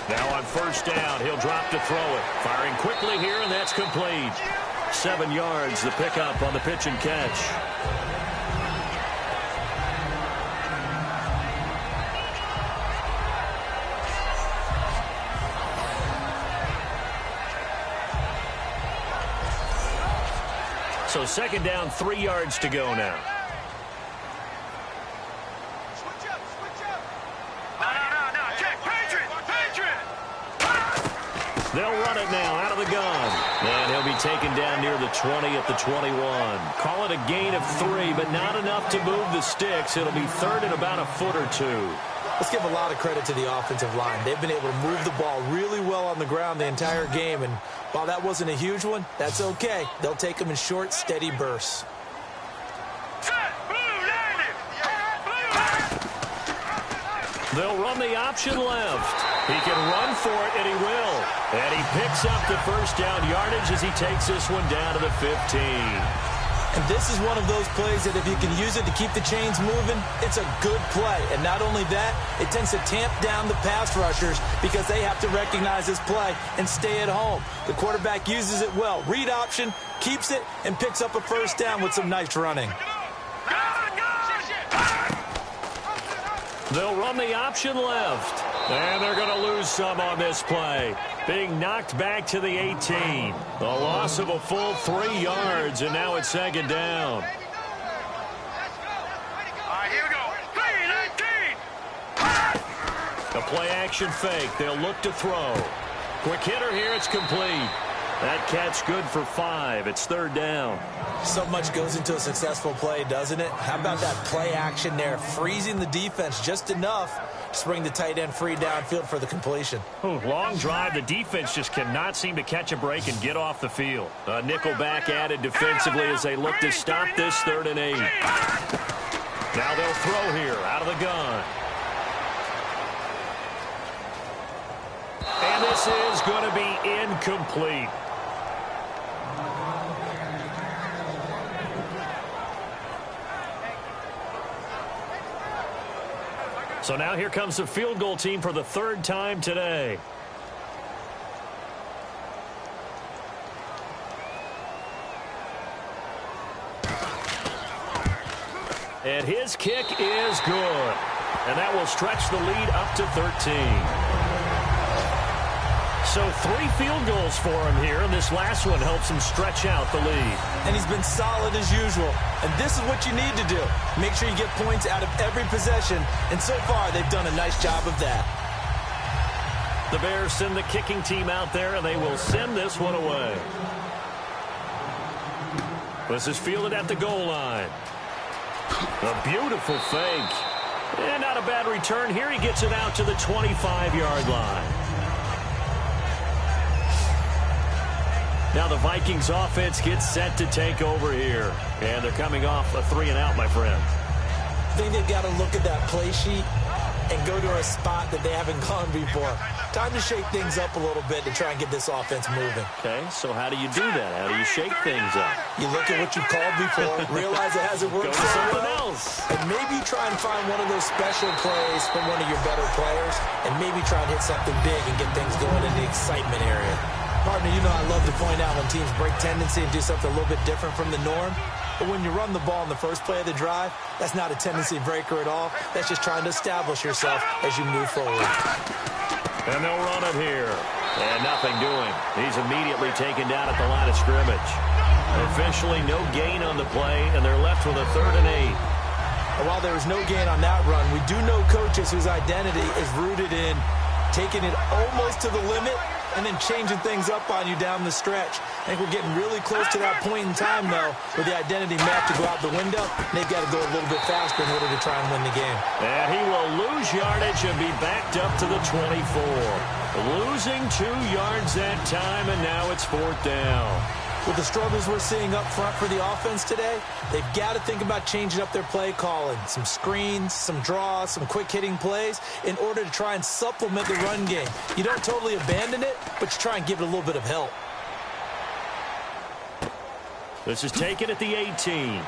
Now on 1st down, he'll drop to throw it. Firing quickly here, and that's complete. 7 yards, the pickup on the pitch and catch. So 2nd down, 3 yards to go now. They'll run it now out of the gun. And he'll be taken down near the 20 at the 21. Call it a gain of 3, but not enough to move the sticks. It'll be 3rd and about a foot or 2. Let's give a lot of credit to the offensive line. They've been able to move the ball really well on the ground the entire game. And while that wasn't a huge one, that's okay. They'll take them in short, steady bursts. They'll run the option left. He can run for it, and he will. And he picks up the 1st down yardage as he takes this one down to the 15. And this is one of those plays that if you can use it to keep the chains moving, it's a good play. And not only that, it tends to tamp down the pass rushers because they have to recognize this play and stay at home. The quarterback uses it well. Read option, keeps it, and picks up a first down with some nice running. They'll run the option left. And they're going to lose some on this play. Being knocked back to the 18. A loss of a full 3 yards, and now it's second down. All right, here we go. 3-19. A play-action fake. They'll look to throw. Quick hitter here. It's complete. That catch good for 5. It's third down. So much goes into a successful play, doesn't it? How about that play action there? Freezing the defense just enough to bring the tight end free downfield for the completion. Ooh, long drive. The defense just cannot seem to catch a break and get off the field. A nickel back added defensively as they look to stop this 3rd and 8. Now they'll throw here out of the gun. And this is going to be incomplete. So now here comes the field goal team for the 3rd time today. And his kick is good. And that will stretch the lead up to 13. So 3 field goals for him here, and this last one helps him stretch out the lead. And he's been solid as usual. And this is what you need to do. Make sure you get points out of every possession. And so far, they've done a nice job of that. The Bears send the kicking team out there, and they will send this one away. This is fielded at the goal line. A beautiful fake. And not a bad return here. He gets it out to the 25-yard line. Now the Vikings offense gets set to take over here. And they're coming off a 3-and-out, my friend. I think they've got to look at that play sheet and go to a spot that they haven't gone before. Time to shake things up a little bit to try and get this offense moving. Okay, so how do you do that? How do you shake things up? You look at what you've called before, realize it hasn't worked Go to something well, else. and maybe try and find one of those special plays from one of your better players, and maybe try and hit something big and get things going in the excitement area. Partner, you know I love to point out when teams break tendency and do something a little bit different from the norm. But when you run the ball in the first play of the drive, that's not a tendency breaker at all. That's just trying to establish yourself as you move forward. And they'll run it here. And nothing doing. He's immediately taken down at the line of scrimmage. Officially no gain on the play, and they're left with a 3rd and 8. And while there was no gain on that run, we do know coaches whose identity is rooted in taking it almost to the limit and then changing things up on you down the stretch. I think we're getting really close to that point in time, though, where the identity may have to go out the window. They've got to go a little bit faster in order to try and win the game. And he will lose yardage and be backed up to the 24. Losing 2 yards that time, and now it's 4th down. With the struggles we're seeing up front for the offense today, they've got to think about changing up their play calling. Some screens, some draws, some quick-hitting plays in order to try and supplement the run game. You don't totally abandon it, but you try and give it a little bit of help. This is taken at the 18. And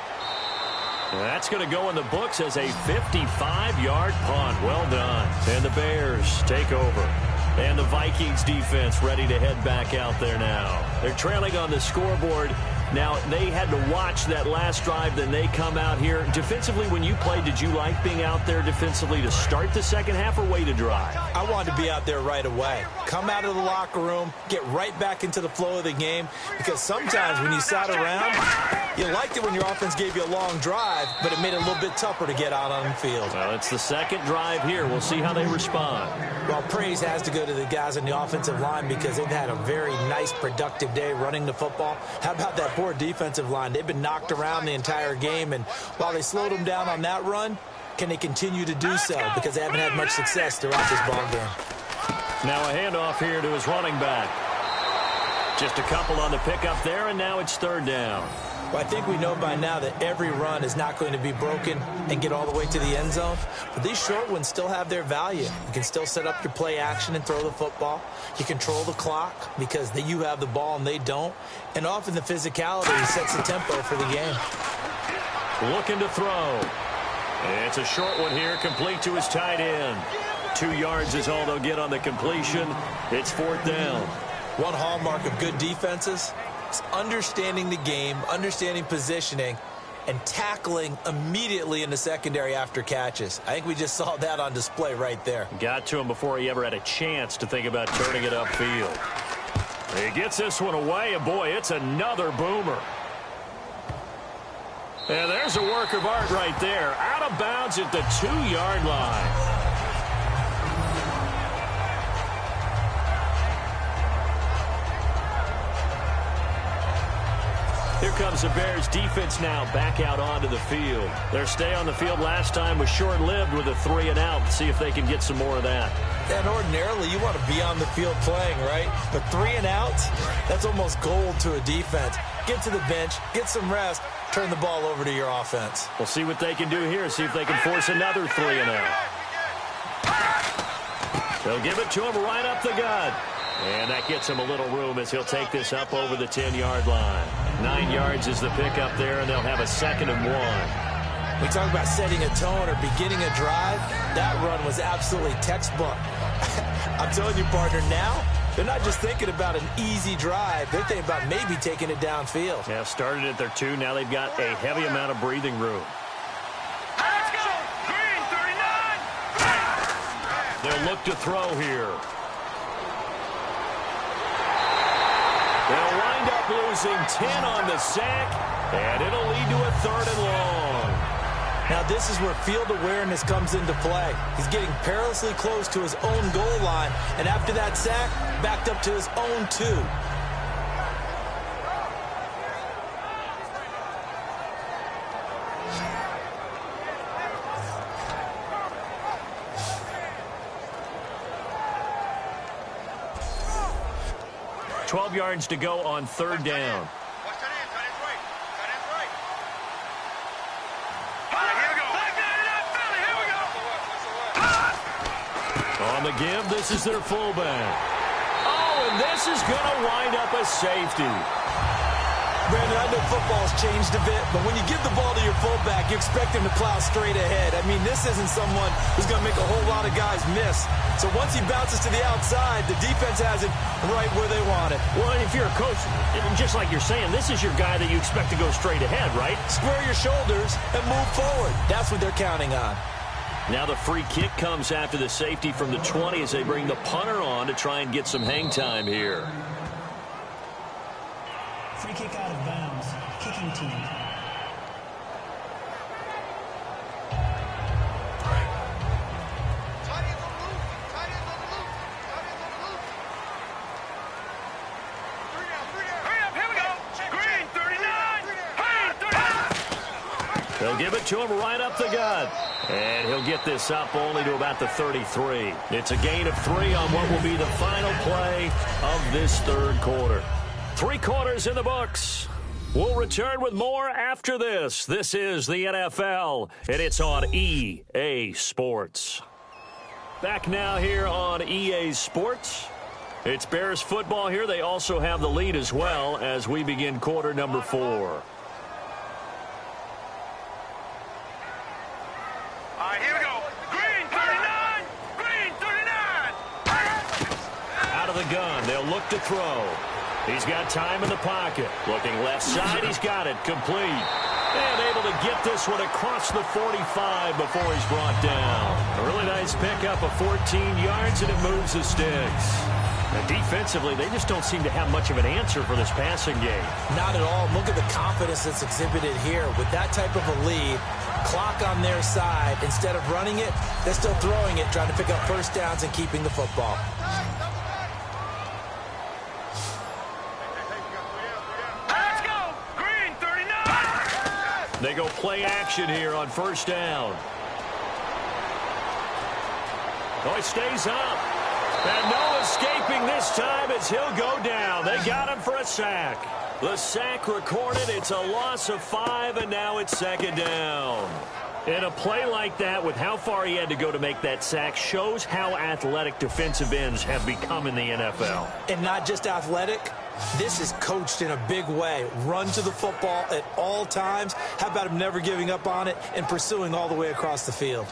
that's going to go in the books as a 55-yard punt. Well done. And the Bears take over. And the Vikings defense ready to head back out there now. They're trailing on the scoreboard. Now, they had to watch that last drive, then they come out here. Defensively, when you played, did you like being out there defensively to start the second half or wait to drive? I wanted to be out there right away. Come out of the locker room, get right back into the flow of the game, because sometimes when you sat around, you liked it when your offense gave you a long drive, but it made it a little bit tougher to get out on the field. Well, it's the second drive here. We'll see how they respond. Well, praise has to go to the guys on the offensive line because they've had a very nice, productive day running the football. How about that poor defensive line? They've been knocked around the entire game, and while they slowed them down on that run, can they continue to do so? Because they haven't had much success throughout this ball game. Now a handoff here to his running back. Just a couple on the pickup there, and now it's third down. Well, I think we know by now that every run is not going to be broken and get all the way to the end zone. But these short ones still have their value. You can still set up your play action and throw the football. You control the clock because you have the ball and they don't. And often the physicality sets the tempo for the game. Looking to throw. It's a short one here, complete to his tight end. 2 yards is all they'll get on the completion. It's fourth down. One hallmark of good defenses is understanding the game, understanding positioning, and tackling immediately in the secondary after catches. I think we just saw that on display right there. Got to him before he ever had a chance to think about turning it upfield. He gets this one away, and boy, it's another boomer. And there's a work of art right there. Out of bounds at the 2-yard line. Here comes the Bears defense now back out onto the field. Their stay on the field last time was short-lived with a 3-and-out. See if they can get some more of that. And ordinarily, you want to be on the field playing, right? But 3-and-outs, that's almost gold to a defense. Get to the bench, get some rest, turn the ball over to your offense. We'll see what they can do here. See if they can force another 3-and-out. They'll give it to him right up the gut. And that gets him a little room as he'll take this up over the 10-yard line. 9 yards is the pickup there, and they'll have a 2nd and 1. We talk about setting a tone or beginning a drive. That run was absolutely textbook. I'm telling you, partner, now they're not just thinking about an easy drive. They're thinking about maybe taking it downfield. Yeah, started at their 2. Now they've got a heavy amount of breathing room. Let's go! Green 39! They'll look to throw here. They'll wind up losing 10 on the sack, and it'll lead to a 3rd and long. Now this is where field awareness comes into play. He's getting perilously close to his own goal line, and after that sack, backed up to his own 2. $12 yards to go on 3rd down. Watch that end, tight end's right. Tight end's right. All right, here we go. Philly, here we go. On the give, this is their fullback. Oh, and this is going to wind up a safety. Brandon, I know football's changed a bit, but when you give the ball to your fullback, you expect him to plow straight ahead. I mean, this isn't someone who's going to make a whole lot of guys miss. So once he bounces to the outside, the defense has him right where they want it. Well, if you're a coach, just like you're saying, this is your guy that you expect to go straight ahead, right? Square your shoulders and move forward. That's what they're counting on. Now the free kick comes after the safety from the 20 as they bring the punter on to try and get some hang time here. Free kick out of bounds. Kicking team. They'll give it to him right up the gut. And he'll get this up only to about the 33. It's a gain of 3 on what will be the final play of this 3rd quarter. 3 quarters in the books. We'll return with more after this. This is the NFL, and it's on EA Sports. Back now here on EA Sports. It's Bears football here. They also have the lead as well as we begin quarter number 4. All right, here we go. Green 39! Green 39! Out of the gun, they'll look to throw. He's got time in the pocket. Looking left side, he's got it. Complete. And able to get this one across the 45 before he's brought down. A really nice pickup of 14 yards, and it moves the sticks. Now, defensively, they just don't seem to have much of an answer for this passing game. Not at all. Look at the confidence that's exhibited here. With that type of a lead, clock on their side, instead of running it, they're still throwing it, trying to pick up first downs and keeping the football. Let's go! Green 39! They go play action here on first down. Oh, it stays up. And no escaping this time as he'll go down. They got him for a sack. The sack recorded. It's a loss of 5, and now it's second down. And a play like that, with how far he had to go to make that sack, shows how athletic defensive ends have become in the NFL. And not just athletic. This is coached in a big way. Run to the football at all times. How about him never giving up on it and pursuing all the way across the field?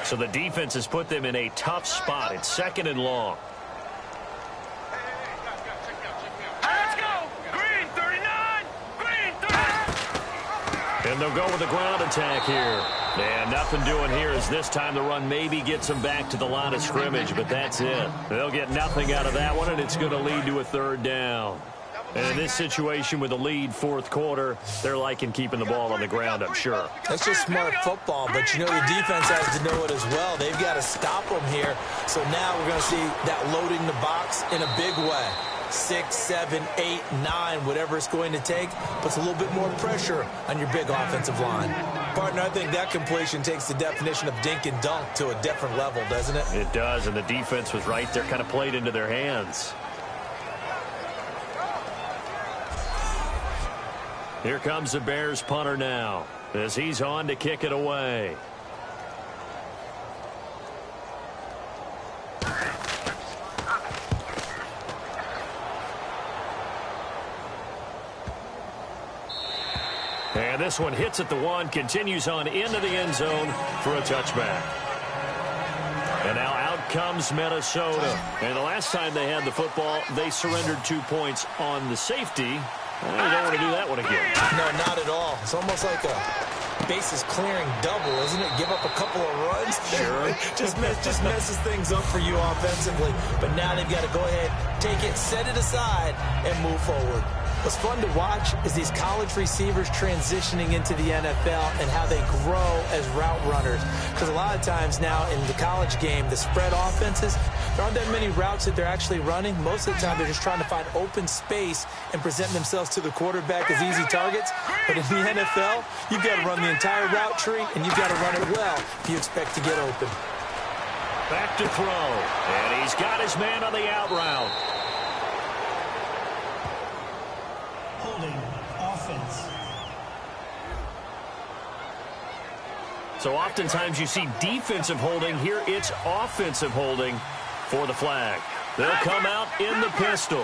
So the defense has put them in a tough spot. It's second and long. Let's go! Green 39! Green 39! And they'll go with a ground attack here. And nothing doing here as this time the run maybe gets them back to the line of scrimmage, but that's it. They'll get nothing out of that one, and it's going to lead to a third down. And in this situation with the lead fourth quarter, they're liking keeping the ball on the ground, I'm sure. That's just smart football, but you know the defense has to know it as well. They've got to stop them here. So now we're going to see that loading the box in a big way. 6, 7, 8, 9, whatever it's going to take, puts a little bit more pressure on your big offensive line. Partner, I think that completion takes the definition of dink and dunk to a different level, doesn't it? It does, and the defense was right there, kind of played into their hands. Here comes the Bears punter now as he's on to kick it away. And this one hits at the 1, continues on into the end zone for a touchback. And now out comes Minnesota. And the last time they had the football, they surrendered 2 points on the safety. Well, you don't want to do that one again. No, not at all. It's almost like a bases clearing double, isn't it? Give up a couple of runs. Sure. just messes things up for you offensively. But now they've got to go ahead, take it, set it aside, and move forward. What's fun to watch is these college receivers transitioning into the NFL and how they grow as route runners. Because a lot of times now in the college game, the spread offenses, there aren't that many routes that they're actually running. Most of the time, they're just trying to find open space and present themselves to the quarterback as easy targets. But in the NFL, you've got to run the entire route tree, and you've got to run it well if you expect to get open. Back to throw. And he's got his man on the out route. Holding offense. So oftentimes you see defensive holding. Here it's offensive holding for the flag. They'll come out in the pistol.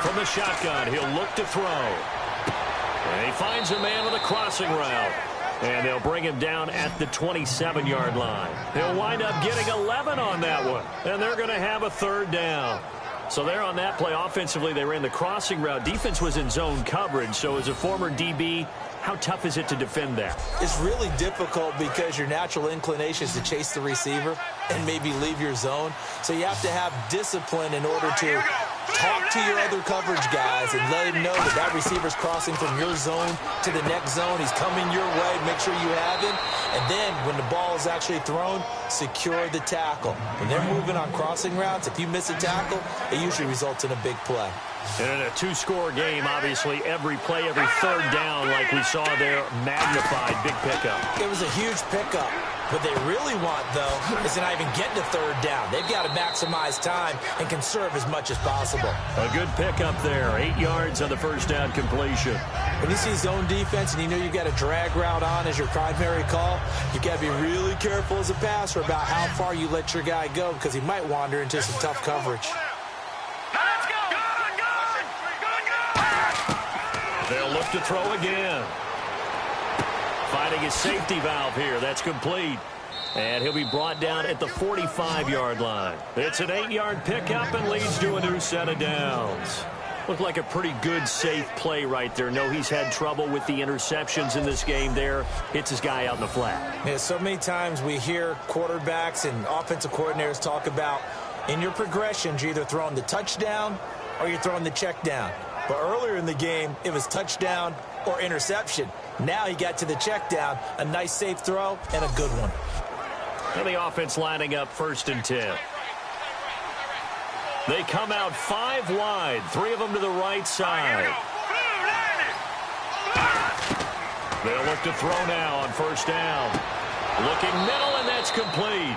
From the shotgun, he'll look to throw. And he finds a man on the crossing route. And they'll bring him down at the 27-yard line. He'll wind up getting 11 on that one. And they're going to have a third down. So there on that play, offensively, they ran the crossing route. Defense was in zone coverage. So as a former DB, how tough is it to defend that? It's really difficult because your natural inclination is to chase the receiver and maybe leave your zone. So you have to have discipline in order to talk to your other coverage guys and let him know that that receiver's crossing from your zone to the next zone. He's coming your way. Make sure you have him. And then when the ball is actually thrown, secure the tackle. When they're moving on crossing routes, if you miss a tackle, it usually results in a big play. And in a two-score game, obviously, every play, every third down, like we saw there, magnified, big pickup. It was a huge pickup. What they really want, though, is to not even get to third down. They've got to maximize time and conserve as much as possible. A good pickup there, 8 yards on the first down completion. When you see zone defense and you know you've got a drag route on as your primary call, you've got to be really careful as a passer about how far you let your guy go because he might wander into some tough coverage. They'll look to throw again. Finding his safety valve here. That's complete. And he'll be brought down at the 45-yard line. It's an 8-yard pickup and leads to a new set of downs. Looked like a pretty good, safe play right there. No, he's had trouble with the interceptions in this game there. Hits his guy out in the flat. Yeah, so many times we hear quarterbacks and offensive coordinators talk about in your progressions, you're either throwing the touchdown or you're throwing the check down. But earlier in the game, it was touchdown or interception. Now he got to the check down, a nice safe throw, and a good one. And the offense lining up 1st and 10. They come out 5 wide, 3 of them to the right side. They'll look to throw now on 1st down. Looking middle, and that's complete.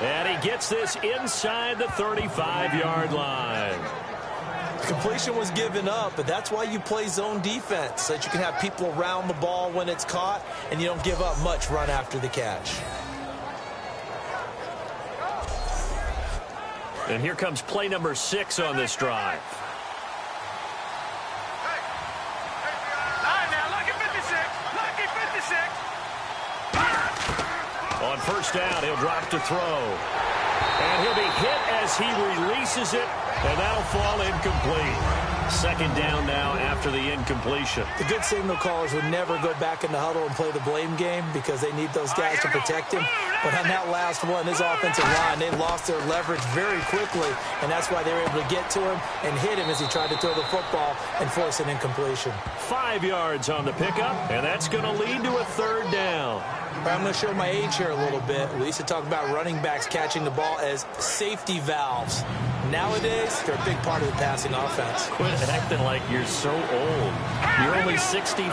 And he gets this inside the 35-yard line. Completion was given up, but that's why you play zone defense, so that you can have people around the ball when it's caught, and you don't give up much run after the catch. And here comes play number 6 on this drive. On 1st down, he'll drop to throw. And he'll be hit as he releases it, and that'll fall incomplete. 2nd down now after the incompletion. The good signal callers would never go back in the huddle and play the blame game because they need those guys to protect him. But on that last one, his offensive line, they lost their leverage very quickly, and that's why they were able to get to him and hit him as he tried to throw the football and force an incompletion. 5 yards on the pickup, and that's going to lead to a 3rd down. I'm going to show my age here a little bit. We used to talk about running backs catching the ball as safety valves. Nowadays, they're a big part of the passing offense. Quit acting like you're so old. You're only 65.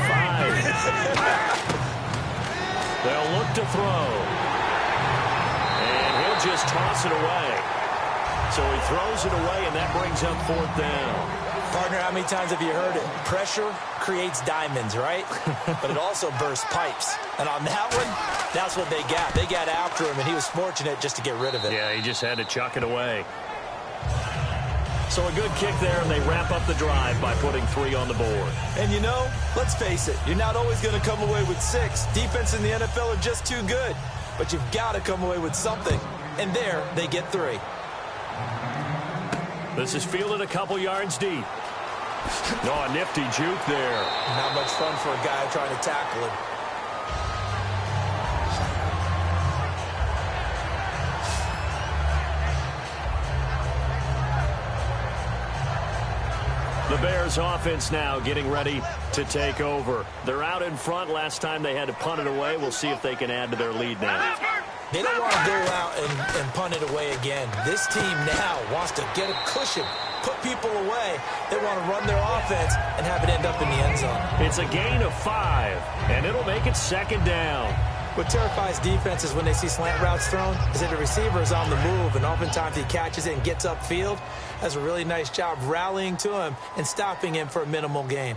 They'll look to throw. And he'll just toss it away. So he throws it away, and that brings up 4th down. Partner, how many times have you heard it? Pressure creates diamonds, right? But it also bursts pipes. And on that one, that's what they got. They got after him, and he was fortunate just to get rid of it. Yeah, he just had to chuck it away. So a good kick there, and they wrap up the drive by putting 3 on the board. And you know, let's face it, you're not always going to come away with 6. Defense in the NFL are just too good. But you've got to come away with something. And there, they get 3. This is fielded a couple yards deep. Oh, a nifty juke there. Not much fun for a guy trying to tackle him. The Bears offense now getting ready to take over. They're out in front. Last time they had to punt it away. We'll see if they can add to their lead now. They don't want to go out and punt it away again. This team now wants to get a cushion, put people away. They want to run their offense and have it end up in the end zone. It's a gain of 5, and it'll make it 2nd down. What terrifies defenses when they see slant routes thrown is that the receiver is on the move, and oftentimes he catches it and gets upfield. Does a really nice job rallying to him and stopping him for a minimal gain.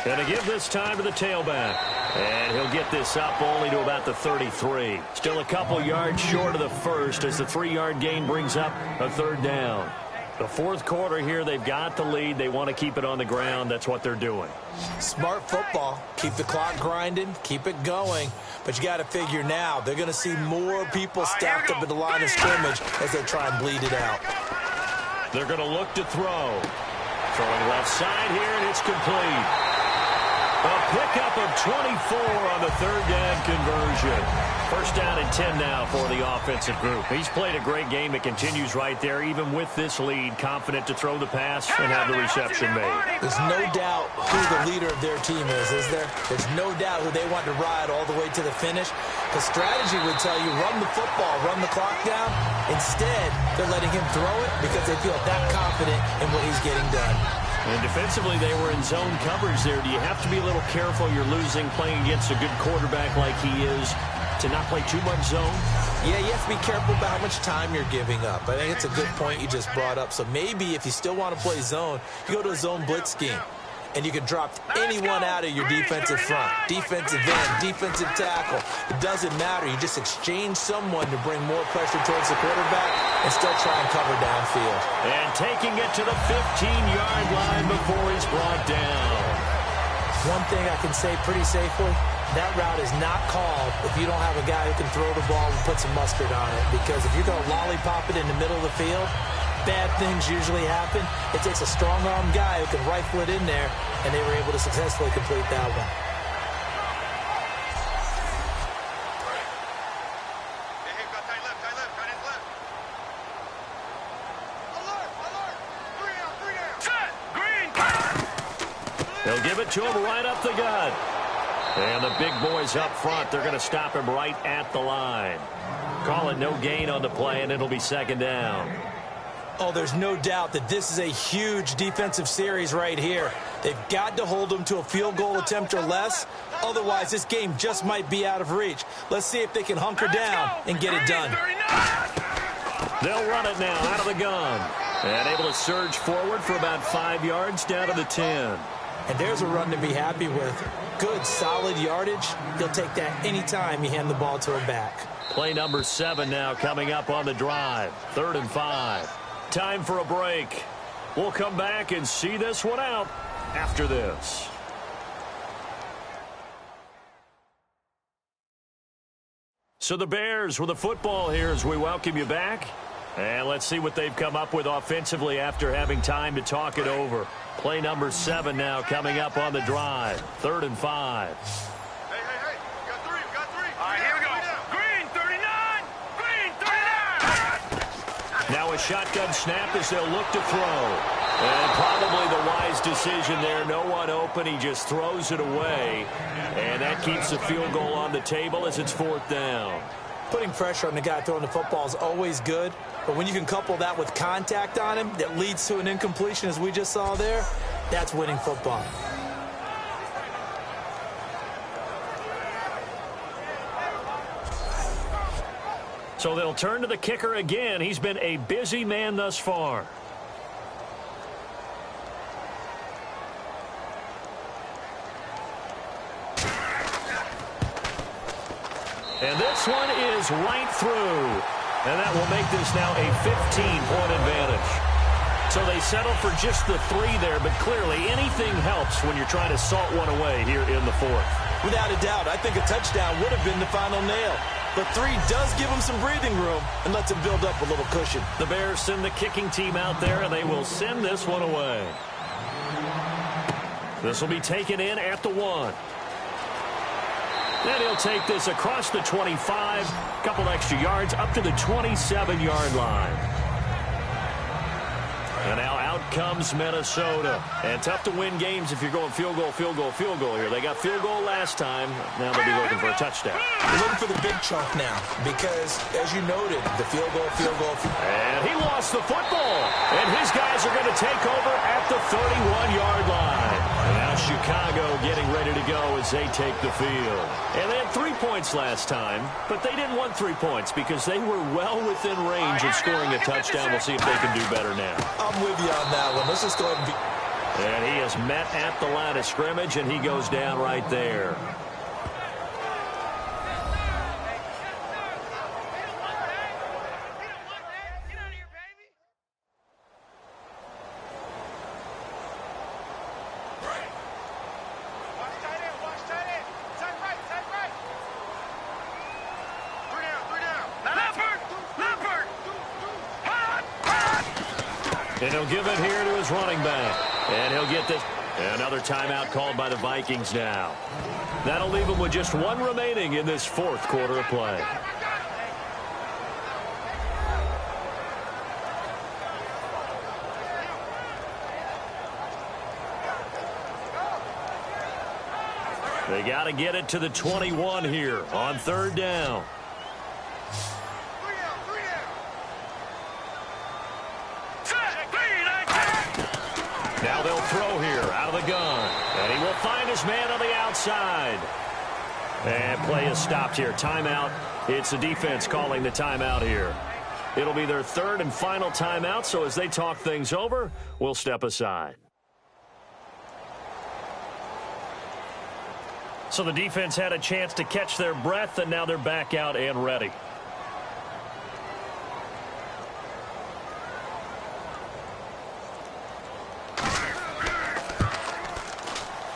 Going to give this time to the tailback. And he'll get this up only to about the 33. Still a couple yards short of the first as the 3-yard gain brings up a 3rd down. The 4th quarter here, they've got the lead. They want to keep it on the ground. That's what they're doing. Smart football. Keep the clock grinding. Keep it going. But you got to figure now they're going to see more people stacked up at the line of scrimmage as they try and bleed it out. They're going to look to throw. Throwing left side here, and it's complete. A pickup of 24 on the 3rd down conversion. 1st down and 10 now for the offensive group. He's played a great game. It continues right there, even with this lead. Confident to throw the pass and have the reception made. There's no doubt who the leader of their team is there? There's no doubt who they want to ride all the way to the finish. The strategy would tell you run the football, run the clock down. Instead, they're letting him throw it because they feel that confident in what he's getting done. And defensively, they were in zone coverage there. Do you have to be a little careful? You're losing playing against a good quarterback like he is to not play too much zone? Yeah, you have to be careful about how much time you're giving up. I think it's a good point you just brought up. So maybe if you still want to play zone, you go to a zone blitz scheme. And you can drop anyone out of your defensive front. Defensive end, defensive tackle. It doesn't matter. You just exchange someone to bring more pressure towards the quarterback and still try and cover downfield. And taking it to the 15-yard line before he's brought down. One thing I can say pretty safely, that route is not called if you don't have a guy who can throw the ball and put some mustard on it. Because if you're going to lollipop it in the middle of the field, bad things usually happen. It takes a strong-arm guy who can rifle it in there, and they were able to successfully complete that one. They'll give it to him right up the gut. And the big boys up front, they're going to stop him right at the line. Call it no gain on the play, and it'll be second down. Oh, there's no doubt that this is a huge defensive series right here. They've got to hold them to a field goal attempt or less. Otherwise, this game just might be out of reach. Let's see if they can hunker down and get it done. They'll run it now out of the gun. And able to surge forward for about 5 yards down to the 10. And there's a run to be happy with. Good, solid yardage. He'll take that anytime you hand the ball to him back. Play number 7 now coming up on the drive. 3rd and 5. Time for a break. We'll come back and see this one out after this. So the Bears with the football here as we welcome you back. And let's see what they've come up with offensively after having time to talk it over. Play number 7 now coming up on the drive. 3rd and 5. Hey, we got three. All right, here we go. Green 39, green 39. Now a shotgun snap as they'll look to throw. And probably the wise decision there. No one open. He just throws it away. And that keeps the field goal on the table as it's 4th down. Putting pressure on the guy throwing the football is always good, but when you can couple that with contact on him that leads to an incompletion as we just saw there, that's winning football. So they'll turn to the kicker again. He's been a busy man thus far. And this one is right through. And that will make this now a 15-point advantage. So they settle for just the 3 there, but clearly anything helps when you're trying to salt one away here in the 4th. Without a doubt, I think a touchdown would have been the final nail. But 3 does give them some breathing room and lets them build up a little cushion. The Bears send the kicking team out there, and they will send this one away. This will be taken in at the 1. And he'll take this across the 25, a couple extra yards, up to the 27-yard line. And now out comes Minnesota. And tough to win games if you're going field goal here. They got field goal last time. Now they'll be looking for a touchdown. They're looking for the big chunk now because, as you noted, the field goal. And he lost the football. And his guys are going to take over at the 31-yard line. And now Chicago getting ready to go as they take the field. And they had 3 points last time, but they didn't want 3 points because they were well within range of scoring a touchdown. We'll see if they can do better now. I'm with you on that one. Let's just go ahead and And he is met at the line of scrimmage, and he goes down right there. And he'll give it here to his running back. And he'll get this. Another timeout called by the Vikings now. That'll leave him with just 1 remaining in this 4th quarter of play. They got to get it to the 21 here on 3rd down. Now they'll throw here out of the gun. And he will find his man on the outside. And play is stopped here. Timeout. It's the defense calling the timeout here. It'll be their 3rd and final timeout, so as they talk things over, we'll step aside. So the defense had a chance to catch their breath, and now they're back out and ready.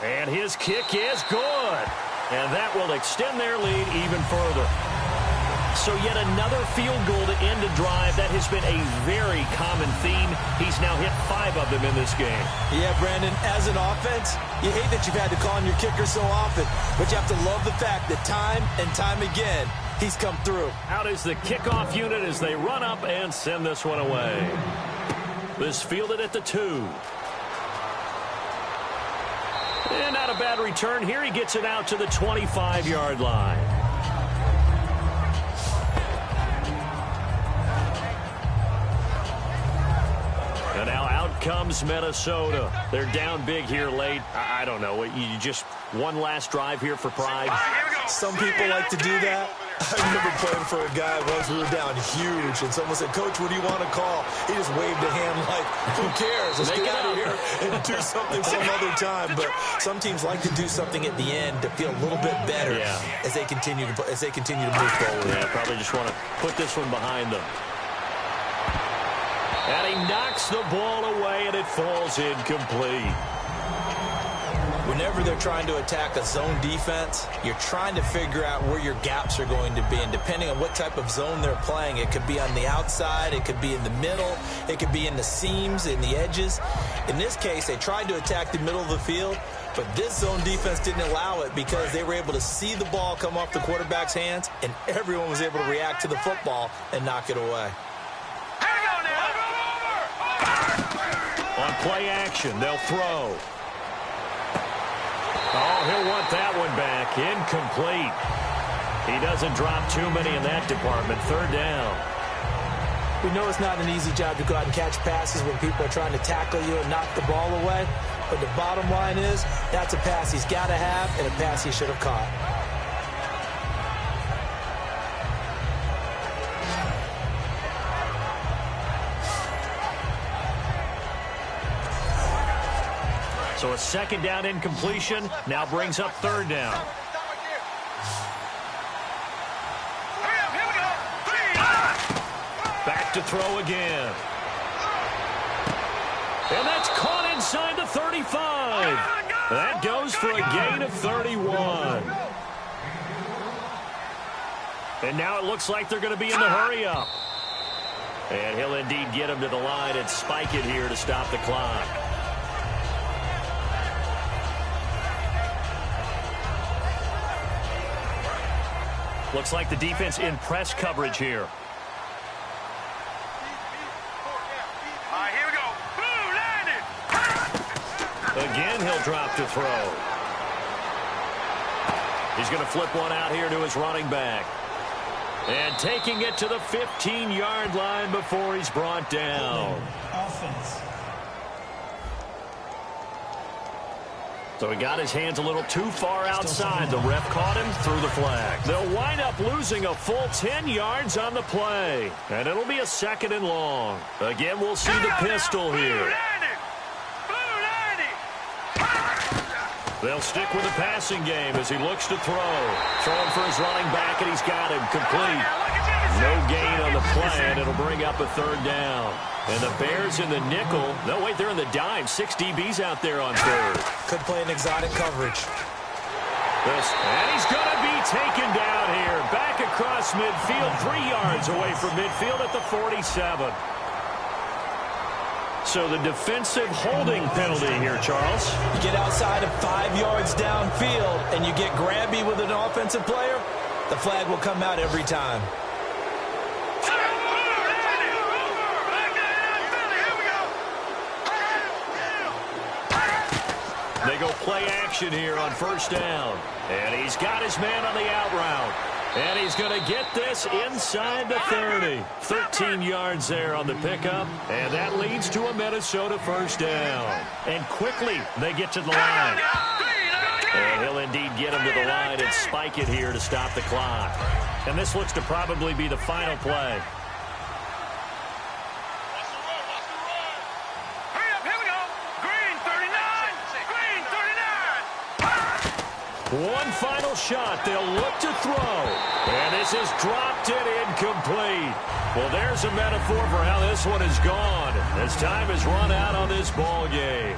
And his kick is good. And that will extend their lead even further. So yet another field goal to end a drive. That has been a very common theme. He's now hit 5 of them in this game. Yeah, Brandon, as an offense, you hate that you've had to call on your kicker so often, but you have to love the fact that time and time again, he's come through. Out is the kickoff unit as they run up and send this one away. This fielded at the 2. And not a bad return here. He gets it out to the 25-yard line. And now out comes Minnesota. They're down big here late. I don't know. You just one last drive here for pride. Some people like to do that. I remember playing for a guy once. We were down huge, and someone said, "Coach, what do you want to call?" He just waved a hand like, "Who cares? Let's get out of here and do something some other time." But some teams like to do something at the end to feel a little bit better as they continue to move forward. Yeah, probably just want to put this one behind them. And he knocks the ball away, and it falls incomplete. Whenever they're trying to attack a zone defense, you're trying to figure out where your gaps are going to be. And depending on what type of zone they're playing, it could be on the outside, it could be in the middle, it could be in the seams, in the edges. In this case, they tried to attack the middle of the field, but this zone defense didn't allow it because they were able to see the ball come off the quarterback's hands, and everyone was able to react to the football and knock it away. On play action, they'll throw. Oh, he'll want that one back. Incomplete. He doesn't drop too many in that department. Third down. We know it's not an easy job to go out and catch passes when people are trying to tackle you and knock the ball away. But the bottom line is, that's a pass he's got to have and a pass he should have caught. So a second down incompletion now brings up third down. Back to throw again. And that's caught inside the 35. That goes for a gain of 31. And now it looks like they're going to be in the hurry-up. And he'll indeed get him to the line and spike it here to stop the clock. Looks like the defense in press coverage here. Here we go. Boom, landed. Again, he'll drop to throw. He's going to flip one out here to his running back. And taking it to the 15-yard line before he's brought down. Offense. So he got his hands a little too far outside. The ref caught him, threw the flag. They'll wind up losing a full 10 yards on the play. And it'll be a second and long. Again, we'll see the pistol here. They'll stick with the passing game as he looks to throw. Throwing for his running back, and he's got him complete. No gain on the play, and it'll bring up a third down. And the Bears in the nickel. No, wait, they're in the dime. 6 DBs out there on third. Could play an exotic coverage. And he's going to be taken down here. Back across midfield, 3 yards away from midfield at the 47. So the defensive holding penalty here, Charles. You get outside of 5 yards downfield and you get grabby with an offensive player, the flag will come out every time. They go play action here on first down. And he's got his man on the out route. And he's going to get this inside the 30. 13 yards there on the pickup. And that leads to a Minnesota first down. And quickly they get to the line. And he'll indeed get him to the line and spike it here to stop the clock. And this looks to probably be the final play. One final shot. They'll look to throw. And this is dropped and incomplete. Well, there's a metaphor for how this one is gone. As time has run out on this ball game.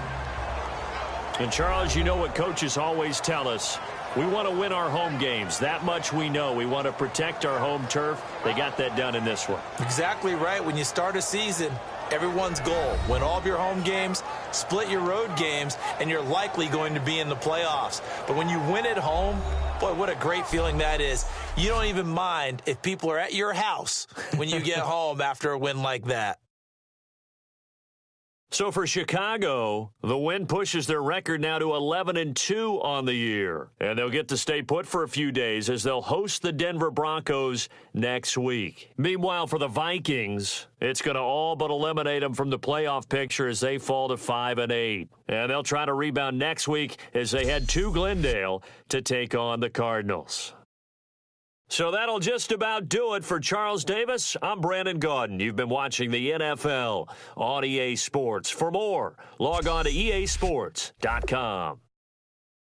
And, Charles, you know what coaches always tell us. We want to win our home games. That much we know. We want to protect our home turf. They got that done in this one. Exactly right. When you start a season, everyone's goal, win all of your home games, split your road games, and you're likely going to be in the playoffs. But when you win at home, boy, what a great feeling that is. You don't even mind if people are at your house when you get home after a win like that. So for Chicago, the win pushes their record now to 11-2 on the year. And they'll get to stay put for a few days as they'll host the Denver Broncos next week. Meanwhile, for the Vikings, it's going to all but eliminate them from the playoff picture as they fall to 5-8. And they'll try to rebound next week as they head to Glendale to take on the Cardinals. So that'll just about do it for Charles Davis. I'm Brandon Gaudin. You've been watching the NFL on EA Sports. For more, log on to easports.com.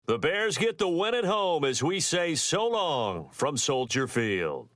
The Bears get the win at home as we say so long from Soldier Field.